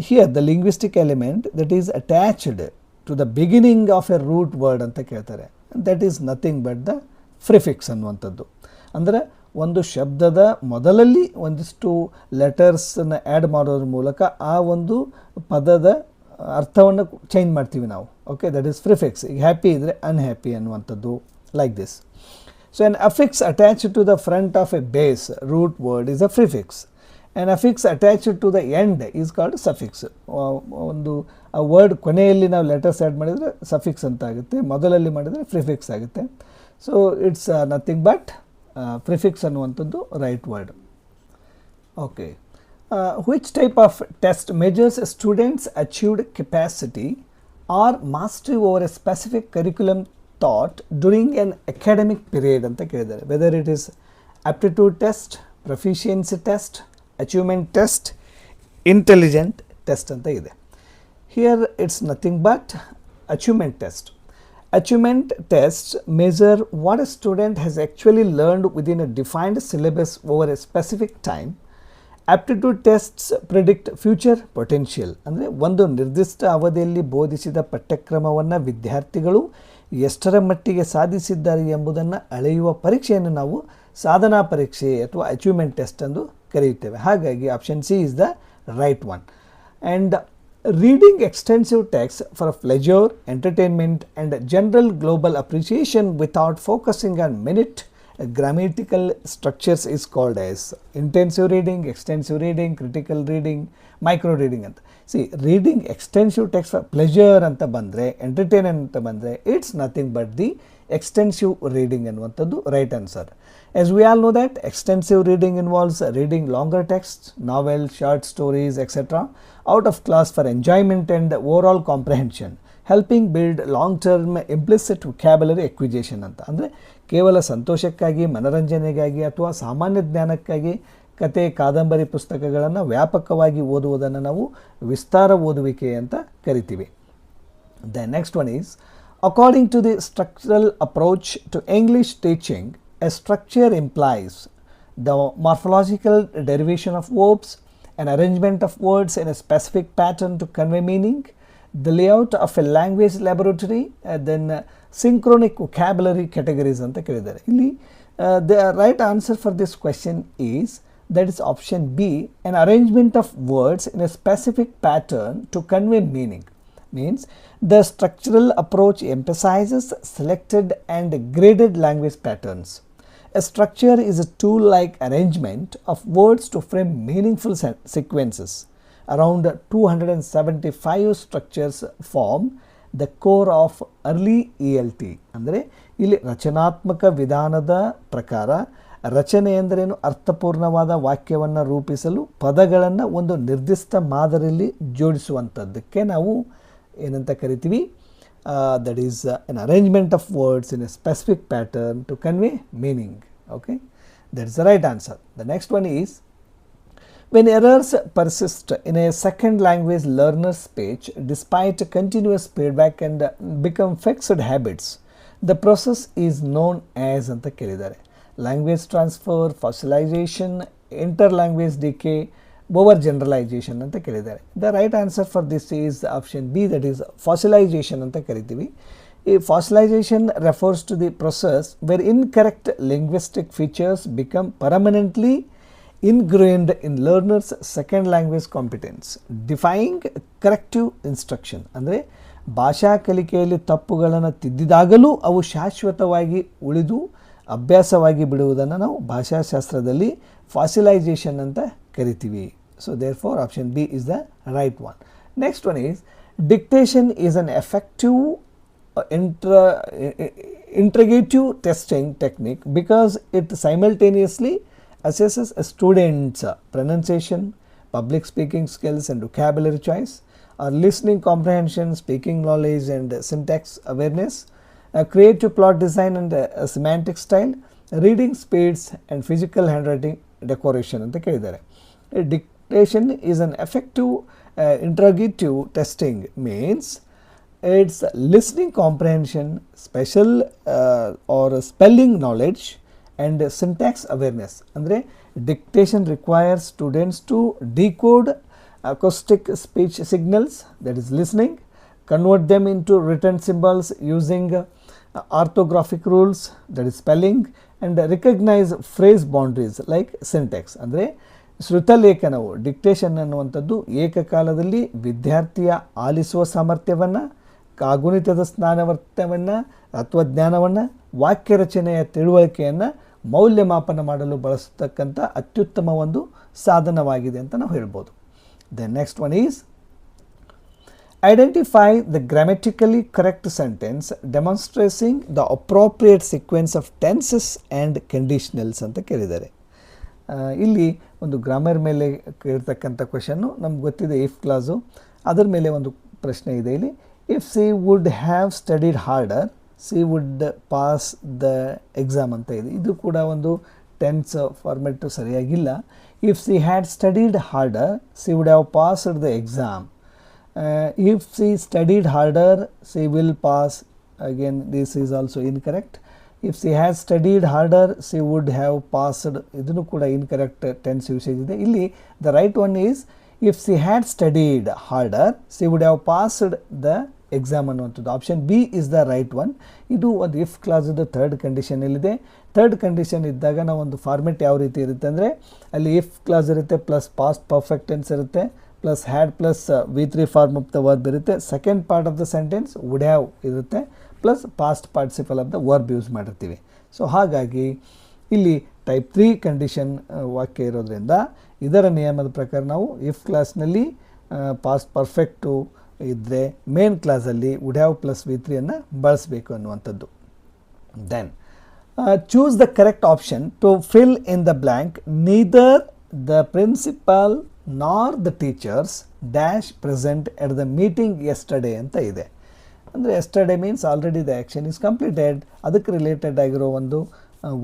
Here the linguistic element that is attached to the beginning of a root word ಅಂತ ಕೇಳ್ತಾರೆ. that is nothing but the prefix ಅನ್ನುವಂಥದ್ದು. ಅಂದರೆ ಒಂದು ಶಬ್ದದ ಮೊದಲಲ್ಲಿ ಒಂದಿಷ್ಟು ಲೆಟರ್ಸನ್ನು ಆ್ಯಡ್ ಮಾಡೋದ್ರ ಮೂಲಕ ಆ ಒಂದು ಪದದ ಅರ್ಥವನ್ನು ಚೇಂಜ್ ಮಾಡ್ತೀವಿ ನಾವು. Okay, that is prefix. ಈಗ ಹ್ಯಾಪಿ ಇದ್ದರೆ ಅನ್ಹ್ಯಾಪಿ ಅನ್ನುವಂಥದ್ದು like this. So an affix attached to the front of a base root word is a prefix. An affix attached to the end is called suffix. ಒಂದು ಆ ವರ್ಡ್ ಕೊನೆಯಲ್ಲಿ ನಾವು ಲೆಟರ್ಸ್ ಆ್ಯಡ್ ಮಾಡಿದರೆ ಸಫಿಕ್ಸ್ ಅಂತ ಆಗುತ್ತೆ, ಮೊದಲಲ್ಲಿ ಮಾಡಿದರೆ ಪ್ರಿಫಿಕ್ಸ್ ಆಗುತ್ತೆ. So it's nothing but prefix ಅನ್ನುವಂಥದ್ದು right word. Okay, which type of test measures students achieved capacity or mastery over a specific curriculum taught during an academic period ಅಂತ ಕೇಳಿದ್ದಾರೆ. whether it is aptitude test, proficiency test, achievement test, intelligent test ಅಂತ ಇದೆ. here it's nothing but achievement test. achievement tests measure what a student has actually learned within a defined syllabus over a specific time. Aptitude tests predict future potential. ಅಂದರೆ ಒಂದು ನಿರ್ದಿಷ್ಟ ಅವಧಿಯಲ್ಲಿ ಬೋಧಿಸಿದ ಪಠ್ಯಕ್ರಮವನ್ನು ವಿದ್ಯಾರ್ಥಿಗಳು ಎಷ್ಟರ ಮಟ್ಟಿಗೆ ಸಾಧಿಸಿದ್ದಾರೆ ಎಂಬುದನ್ನು ಅಳೆಯುವ ಪರೀಕ್ಷೆಯನ್ನು ನಾವು ಸಾಧನಾ ಪರೀಕ್ಷೆ ಅಥವಾ ಅಚೀವ್ಮೆಂಟ್ ಟೆಸ್ಟ್ ಎಂದು ಕರೆಯುತ್ತೇವೆ. ಹಾಗಾಗಿ option C is the right one. And reading extensive text for pleasure, entertainment and general global appreciation without focusing on minute grammatical structures is called as intensive reading, extensive reading, critical reading, micro reading ಅಂತ. See, reading extensive text for pleasure ಅಂತ ಬಂದರೆ, entertainment ಅಂತ ಬಂದರೆ, it's nothing but the extensive reading ಅನ್ನುವಂಥದ್ದು right answer. As we all know that extensive reading involves reading longer texts, novels, short stories, etc. out of class for enjoyment and overall comprehension, helping build long-term implicit vocabulary acquisition ಅಂತ. ಅಂದರೆ ಕೇವಲ ಸಂತೋಷಕ್ಕಾಗಿ, ಮನರಂಜನೆಗಾಗಿ ಅಥವಾ ಸಾಮಾನ್ಯ ಜ್ಞಾನಕ್ಕಾಗಿ ಕತೆ, ಕಾದಂಬರಿ ಪುಸ್ತಕಗಳನ್ನು ವ್ಯಾಪಕವಾಗಿ ಓದುವುದನ್ನು ನಾವು ವಿಸ್ತಾರ ಓದುವಿಕೆ ಅಂತ ಕರಿತೀವಿ. The next one is, according to the structural approach to English teaching, a structure implies the morphological derivation of verbs, an arrangement of words in a specific pattern to convey meaning, the layout of a language laboratory, then synchronic vocabulary categories ಅಂತ ಕೇಳಿದ್ದಾರೆ. ಇಲ್ಲಿ the right answer for this question is, that is option B, an arrangement of words in a specific pattern to convey meaning. Means the structural approach emphasizes selected and graded language patterns. A structure is a tool-like arrangement of words to frame meaningful sequences. Around 275 structures form the core of early ELT. ಅಂದರೆ ಇಲ್ಲಿ ರಚನಾತ್ಮಕ ವಿಧಾನದ ಪ್ರಕಾರ ರಚನೆ ಎಂದರೇನು, ಅರ್ಥಪೂರ್ಣವಾದ ವಾಕ್ಯವನ್ನು ರೂಪಿಸಲು ಪದಗಳನ್ನು ಒಂದು ನಿರ್ದಿಷ್ಟ ಮಾದರಿಯಲ್ಲಿ ಜೋಡಿಸುವಂಥದ್ದಕ್ಕೆ ನಾವು ಏನಂತ ಕರಿತೀವಿ, that is an arrangement of words in a specific pattern to convey meaning. Okay, that is the right answer. The next one is, when errors persist in a second language learner's speech despite continuous feedback and become fixed habits, the process is known as ಅಂತ ಕೇಳಿದ್ದಾರೆ. Language transfer, fossilization, interlanguage decay, over generalization ಅಂತ ಕೇಳಿದ್ದಾರೆ. The right answer for this is option B, that is fossilization ಅಂತ ಕರಿತೀವಿ. ಈ fossilization refers to the process where incorrect linguistic features become permanently ingrained in learners second language competence, defying corrective instruction. ಅಂದರೆ ಭಾಷಾ ಕಲಿಕೆಯಲ್ಲಿ ತಪ್ಪುಗಳನ್ನು ತಿದ್ದಿದಾಗಲೂ ಅವು ಶಾಶ್ವತವಾಗಿ ಉಳಿದು ಅಭ್ಯಾಸವಾಗಿ ಬಿಡುವುದನ್ನು ನಾವು ಭಾಷಾಶಾಸ್ತ್ರದಲ್ಲಿ ಫಾಸಿಲೈಸೇಷನ್ ಅಂತ ಕರಿತೀವಿ. So therefore option B is the right one. Next one is, dictation is an effective interrogative testing technique because it simultaneously assesses a student's pronunciation, public speaking skills and vocabulary choice, or listening comprehension, speaking knowledge and syntax awareness, creative plot design and semantic style, reading speeds and physical handwriting decoration ಅಂತ ಕೇಳಿದ್ದಾರೆ. Dictation is an effective interrogative testing means it's listening comprehension, special or spelling knowledge and syntax awareness. ಅಂದರೆ dictation requires students to decode acoustic speech signals, that is listening, convert them into written symbols using orthographic rules, that is spelling, and recognize phrase boundaries like syntax. ಅಂದರೆ ಶ್ರುತಲೇಖನವು ಡಿಕ್ಟೇಷನ್ ಅನ್ನುವಂಥದ್ದು ಏಕಕಾಲದಲ್ಲಿ ವಿದ್ಯಾರ್ಥಿಯ ಆಲಿಸುವ ಸಾಮರ್ಥ್ಯವನ್ನು, ಕಾಗುಣಿತದ ಸ್ನಾನವರ್ತವನ್ನು, ತತ್ವಜ್ಞಾನವನ್ನು, ವಾಕ್ಯ ರಚನೆಯ ತಿಳುವಳಿಕೆಯನ್ನು ಮೌಲ್ಯಮಾಪನ ಮಾಡಲು ಬಳಸತಕ್ಕಂಥ ಅತ್ಯುತ್ತಮ ಒಂದು ಸಾಧನವಾಗಿದೆ ಅಂತ ನಾವು ಹೇಳ್ಬೋದು. The next one is, identify the grammatically correct sentence demonstrating the appropriate sequence of tenses and conditionals ಅಂತ ಕೇಳಿದ್ದಾರೆ. ಇಲ್ಲಿ ಒಂದು ಗ್ರಾಮರ್ ಮೇಲೆ ಕೇಳ್ತಕ್ಕಂಥ ಕ್ವೆಶನ್ನು ನಮ್ಗೆ ಗೊತ್ತಿದೆ, ಇಫ್ ಕ್ಲಾಸು, ಅದರ ಮೇಲೆ ಒಂದು ಪ್ರಶ್ನೆ ಇದೆ ಇಲ್ಲಿ. If C would have studied order she wood pass the exam ಅಂತ ಇದೆ. ಇದು ಕೂಡ ಒಂದು ಟೆನ್ಸ್ ಫಾರ್ಮೆಟ್ ಸರಿಯಾಗಿಲ್ಲ. If she had studied order she would have passed the exam. If C studied order C will pass, again this is also incorrect. If she had studied order she would have passed, ಇದನ್ನು ಕೂಡ ಇನ್ಕರೆಕ್ಟ್ ಟೆನ್ಸ್ ಯೂಸೇಜ್ ಇದೆ. ಇಲ್ಲಿ the right one is if she had studied order she would have passed the exam ಅನ್ನುವಂಥದ್ದು. Option B is the right one. ಇದು ಒಂದು ಇಫ್ ಕ್ಲಾಸದ ಥರ್ಡ್ ಕಂಡೀಷನಲ್ಲಿದೆ. ಥರ್ಡ್ ಕಂಡೀಷನ್ ಇದ್ದಾಗ ನಾವು ಒಂದು ಫಾರ್ಮೆಟ್ ಯಾವ ರೀತಿ ಇರುತ್ತೆ ಅಂದರೆ, ಅಲ್ಲಿ ಇಫ್ ಕ್ಲಾಸ್ ಇರುತ್ತೆ, ಪ್ಲಸ್ ಪಾಸ್ಟ್ ಪರ್ಫೆಕ್ಟ್ ಟೆನ್ಸ್ ಇರುತ್ತೆ, plus had plus V3 form of the verb ಇರುತ್ತೆ, second part of the sentence would have ಇರುತ್ತೆ, plus past participle of the verb use ಮಾಡಿರ್ತೀವಿ. ಸೊ ಹಾಗಾಗಿ ಇಲ್ಲಿ ಟೈಪ್ 3 ಕಂಡೀಷನ್ ವಾಕ್ಯ ಇರೋದ್ರಿಂದ ಇದರ ನಿಯಮದ ಪ್ರಕಾರ ನಾವು ಇಫ್ ಕ್ಲಾಸ್ನಲ್ಲಿ ಪಾಸ್ಟ್ ಪರ್ಫೆಕ್ಟು ಇದ್ದರೆ ಮೇನ್ ಕ್ಲಾಸಲ್ಲಿ ವುಡ್ ಹ್ಯಾವ್ ಪ್ಲಸ್ V3 ಅನ್ನು ಬಳಸಬೇಕು ಅನ್ನುವಂಥದ್ದು. Then choose the correct option to fill in the blank neither the principal nor the teachers dash present at the meeting yesterday ಅಂತ ಇದೆ. ಅಂದರೆ yesterday means already the action is completed, ಅದಕ್ಕೆ ರಿಲೇಟೆಡ್ ಆಗಿರೋ ಒಂದು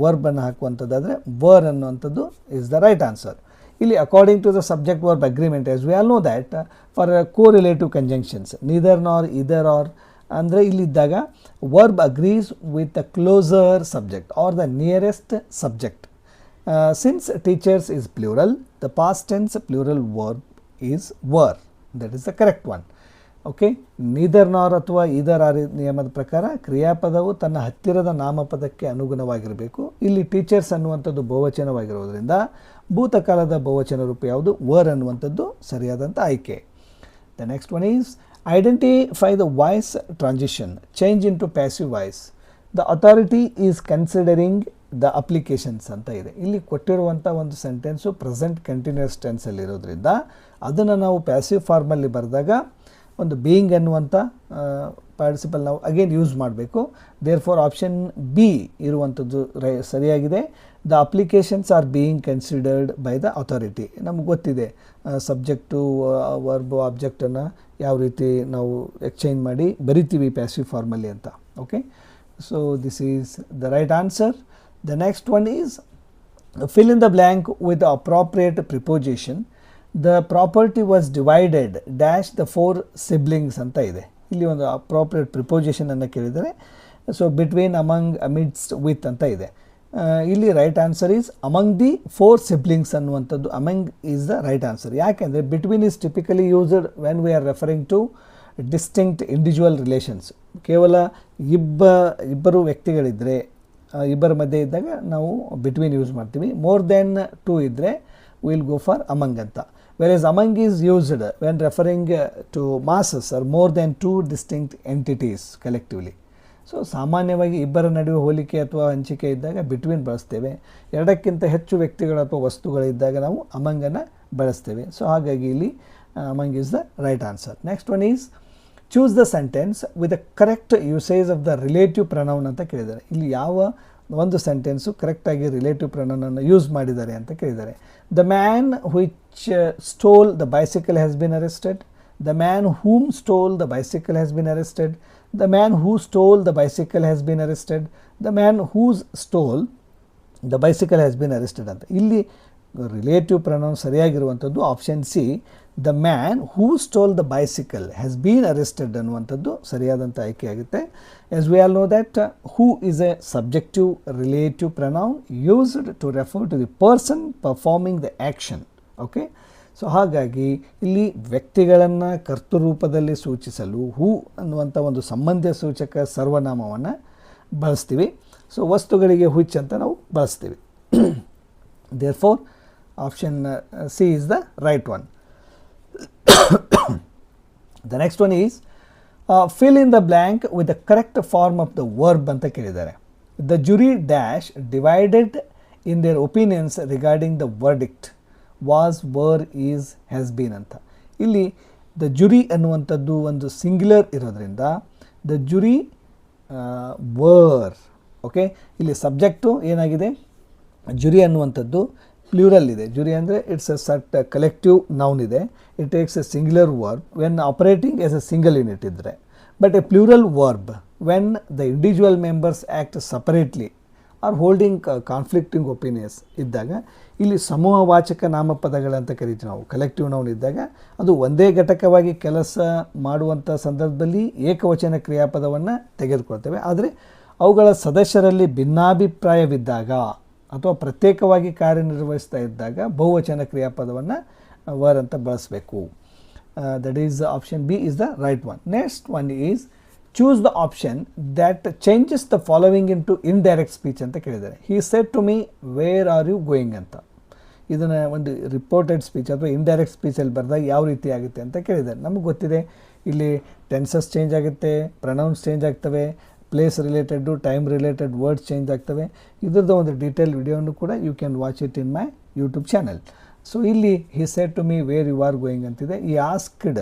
ವರ್ಬನ್ನು ಹಾಕುವಂಥದ್ದಾದರೆ ವರ್ ಅನ್ನುವಂಥದ್ದು ಈಸ್ ದ ರೈಟ್ ಆನ್ಸರ್. ಇಲ್ಲಿ according to the subject verb agreement as we all know that for correlative conjunctions neither nor either or ಅಂದರೆ ಇಲ್ಲಿದ್ದಾಗ verb agrees with the closer subject or the nearest subject. Since teachers is plural, the past tense plural verb is were, that is the correct one. Okay, neither nor ಅಥವಾ ಇದರ್ ಆರ್ ನಿಯಮದ ಪ್ರಕಾರ ಕ್ರಿಯಾಪದವು ತನ್ನ ಹತ್ತಿರದ ನಾಮಪದಕ್ಕೆ ಅನುಗುಣವಾಗಿರಬೇಕು. ಇಲ್ಲಿ ಟೀಚರ್ಸ್ ಅನ್ನುವಂಥದ್ದು ಬಹುವಚನವಾಗಿರೋದ್ರಿಂದ ಭೂತಕಾಲದ ಬಹುವಚನ ರೂಪ ಯಾವುದು ವರ್ ಅನ್ನುವಂಥದ್ದು ಸರಿಯಾದಂಥ ಆಯ್ಕೆ. The next one is identify the voice transition change into passive voice. The authority is considering the applications ಅಂತ ಇದೆ. ಇಲ್ಲಿ ಕೊಟ್ಟಿರುವಂಥ ಒಂದು ಸೆಂಟೆನ್ಸು ಪ್ರೆಸೆಂಟ್ ಕಂಟಿನ್ಯೂಸ್ ಟೆನ್ಸಲ್ಲಿರೋದ್ರಿಂದ ಅದನ್ನು ನಾವು ಪ್ಯಾಸಿವ್ ಫಾರ್ಮಲ್ಲಿ ಬರೆದಾಗ ಒಂದು ಬೀಯಿಂಗ್ ಅನ್ನುವಂಥ ಪಾರ್ಟಿಸಿಪಲ್ ನಾವು ಅಗೇನ್ ಯೂಸ್ ಮಾಡಬೇಕು. ದೇರ್ ಫಾರ್ ಆಪ್ಷನ್ ಬಿ ಇರುವಂಥದ್ದು ಸರಿಯಾಗಿದೆ. The applications are being considered by the authority. ನಮ್ಗೆ ಗೊತ್ತಿದೆ ಸಬ್ಜೆಕ್ಟು ವರ್ಬ್ ಆಬ್ಜೆಕ್ಟನ್ನು ಯಾವ ರೀತಿ ನಾವು ಎಕ್ಸ್ಚೇಂಜ್ ಮಾಡಿ ಬರಿತೀವಿ ಪ್ಯಾಸಿವ್ ಫಾರ್ಮಲ್ಲಿ ಅಂತ. Okay, so this is the right answer. The next one is fill in the blank with the appropriate preposition. The property was divided dash the 4 siblings ಅಂತ ಇದೆ. ಇಲ್ಲಿ ಒಂದು ಅಪ್ರೋಪ್ರಿಯೇಟ್ ಪ್ರಿಪೋಸಿಷನ್ ಅನ್ನು ಕೇಳಿದರೆ, so between, among, amidst, with ಅಂತ ಇದೆ. ಇಲ್ಲಿ right answer is among the 4 siblings ಅನ್ನುವಂಥದ್ದು among is the right answer. ಯಾಕೆಂದರೆ between is typically used when we are referring to distinct individual relations. ಕೇವಲ ಇಬ್ಬರು ವ್ಯಕ್ತಿಗಳಿದ್ದರೆ, ಇಬ್ಬರ ಮಧ್ಯೆ ಇದ್ದಾಗ ನಾವು ಬಿಟ್ವೀನ್ ಯೂಸ್ ಮಾಡ್ತೀವಿ. ಮೋರ್ ದೆನ್ 2 ಇದ್ದರೆ ವಿಲ್ ಗೋ ಫಾರ್ ಅಮಂಗ್ ಅಂತ. Where among is used when referring to masses or more than 2 distinct entities collectively. So ಸಾಮಾನ್ಯವಾಗಿ ಇಬ್ಬರ ನಡುವೆ ಹೋಲಿಕೆ ಅಥವಾ ಹಂಚಿಕೆ ಇದ್ದಾಗ ಬಿಟ್ವೀನ್ ಬಳಸ್ತೇವೆ. ಎರಡಕ್ಕಿಂತ ಹೆಚ್ಚು ವ್ಯಕ್ತಿಗಳು ಅಥವಾ ವಸ್ತುಗಳಿದ್ದಾಗ ನಾವು ಅಮಂಗನ್ನು ಬಳಸ್ತೇವೆ. ಸೊ ಹಾಗಾಗಿ ಇಲ್ಲಿ among is the right answer. Next one is choose the sentence with the correct usage of the relative pronoun ಅಂತ ಕೇಳಿದ್ದಾರೆ. ಇಲ್ಲಿ ಯಾವ ಒಂದು ಸೆಂಟೆನ್ಸು ಕರೆಕ್ಟಾಗಿ ರಿಲೇಟಿವ್ ಪ್ರನೌನನ್ನು ಯೂಸ್ ಮಾಡಿದ್ದಾರೆ ಅಂತ ಕೇಳಿದ್ದಾರೆ. The man which stole the bicycle has been arrested. The man whom stole the bicycle has been arrested. The man who stole the bicycle has been arrested. The man whose stole the bicycle has been arrested ಅಂತ. ಇಲ್ಲಿ ರಿಲೇಟಿವ್ ಪ್ರನೌನ್ ಸರಿಯಾಗಿರುವಂಥದ್ದು option C, the man who stole the bicycle has been arrested ಅನ್ನುವಂಥದ್ದು ಸರಿಯಾದಂಥ ಆಯ್ಕೆಯಾಗುತ್ತೆ. As we all know that who is a subjective relative pronoun used to refer to the person performing the action. Okay, so ಹಾಗಾಗಿ ಇಲ್ಲಿ ವ್ಯಕ್ತಿಗಳನ್ನು ಕರ್ತೃರೂಪದಲ್ಲಿ ಸೂಚಿಸಲು ಹೂ ಅನ್ನುವಂಥ ಒಂದು ಸಂಬಂಧ ಸೂಚಕ ಸರ್ವನಾಮವನ್ನು ಬಳಸ್ತೀವಿ. ಸೊ ವಸ್ತುಗಳಿಗೆ ಹುಚ್ಚ ಅಂತ ನಾವು ಬಳಸ್ತೀವಿ. Therefore, option C is the right one. The next one is fill in the blank with the correct form of the verb ಅಂತ ಕೇಳಿದ್ದಾರೆ. The jury dash divided in their opinions regarding the verdict was, were, is, has been ಅಂತ. ಇಲ್ಲಿ the jury ಅನ್ನುವಂಥದ್ದು ಒಂದು ಸಿಂಗ್ಯುಲರ್ ಇರೋದ್ರಿಂದ the jury were. ಓಕೆ, ಇಲ್ಲಿ ಸಬ್ಜೆಕ್ಟು ಏನಾಗಿದೆ, ಜುರಿ ಅನ್ನುವಂಥದ್ದು ಪ್ಲೂರಲ್ ಇದೆ. ಜುರಿ ಅಂದರೆ it's a sort collective noun ಇದೆ. It takes a singular verb when operating as a single unit ಇದ್ದರೆ. But a plural verb when the individual members act separately or holding conflicting opinions ಇದ್ದಾಗ, ಇಲ್ಲಿ ಸಮೂಹವಾಚಕ ನಾಮಪದಗಳಂತ ಕರಿತೀವಿ ನಾವು. ಕಲೆಕ್ಟಿವ್ ನೌನ್ ಇದ್ದಾಗ ಅದು ಒಂದೇ ಘಟಕವಾಗಿ ಕೆಲಸ ಮಾಡುವಂಥ ಸಂದರ್ಭದಲ್ಲಿ ಏಕವಚನ ಕ್ರಿಯಾಪದವನ್ನು ತೆಗೆದುಕೊಳ್ತೇವೆ. ಆದರೆ ಅವುಗಳ ಸದಸ್ಯರಲ್ಲಿ ಭಿನ್ನಾಭಿಪ್ರಾಯವಿದ್ದಾಗ ಅಥವಾ ಪ್ರತ್ಯೇಕವಾಗಿ ಕಾರ್ಯನಿರ್ವಹಿಸ್ತಾ ಇದ್ದಾಗ ಬಹುವಚನ ಕ್ರಿಯಾಪದವನ್ನು ವರ್ ಅಂತ ಬಳಸಬೇಕು. That is option B is the right one. Next one is choose the option that changes the following into indirect speech ಅಂತ ಕೇಳಿದ್ದಾರೆ. He said to me where are you going ಅಂತ. ಇದನ್ನು ಒಂದು ರಿಪೋರ್ಟೆಡ್ ಸ್ಪೀಚ್ ಅಥವಾ ಇಂಡೈರೆಕ್ಟ್ ಸ್ಪೀಚಲ್ಲಿ ಬರೆದಾಗ ಯಾವ ರೀತಿ ಆಗುತ್ತೆ ಅಂತ ಕೇಳಿದ್ದಾರೆ. ನಮಗೆ ಗೊತ್ತಿದೆ ಇಲ್ಲಿ ಟೆನ್ಸಸ್ ಚೇಂಜ್ ಆಗುತ್ತೆ, ಪ್ರನೌನ್ಸ್ ಚೇಂಜ್ ಆಗ್ತವೆ, place related time related words change ಆಗ್ತವೆ. ಇದ್ರದ್ದು ಒಂದು ಡೀಟೇಲ್ ವಿಡಿಯೋನು ಕೂಡ you can watch it in my YouTube channel. So ಇಲ್ಲಿ he said to me where you are going ಅಂತಿದೆ. He asked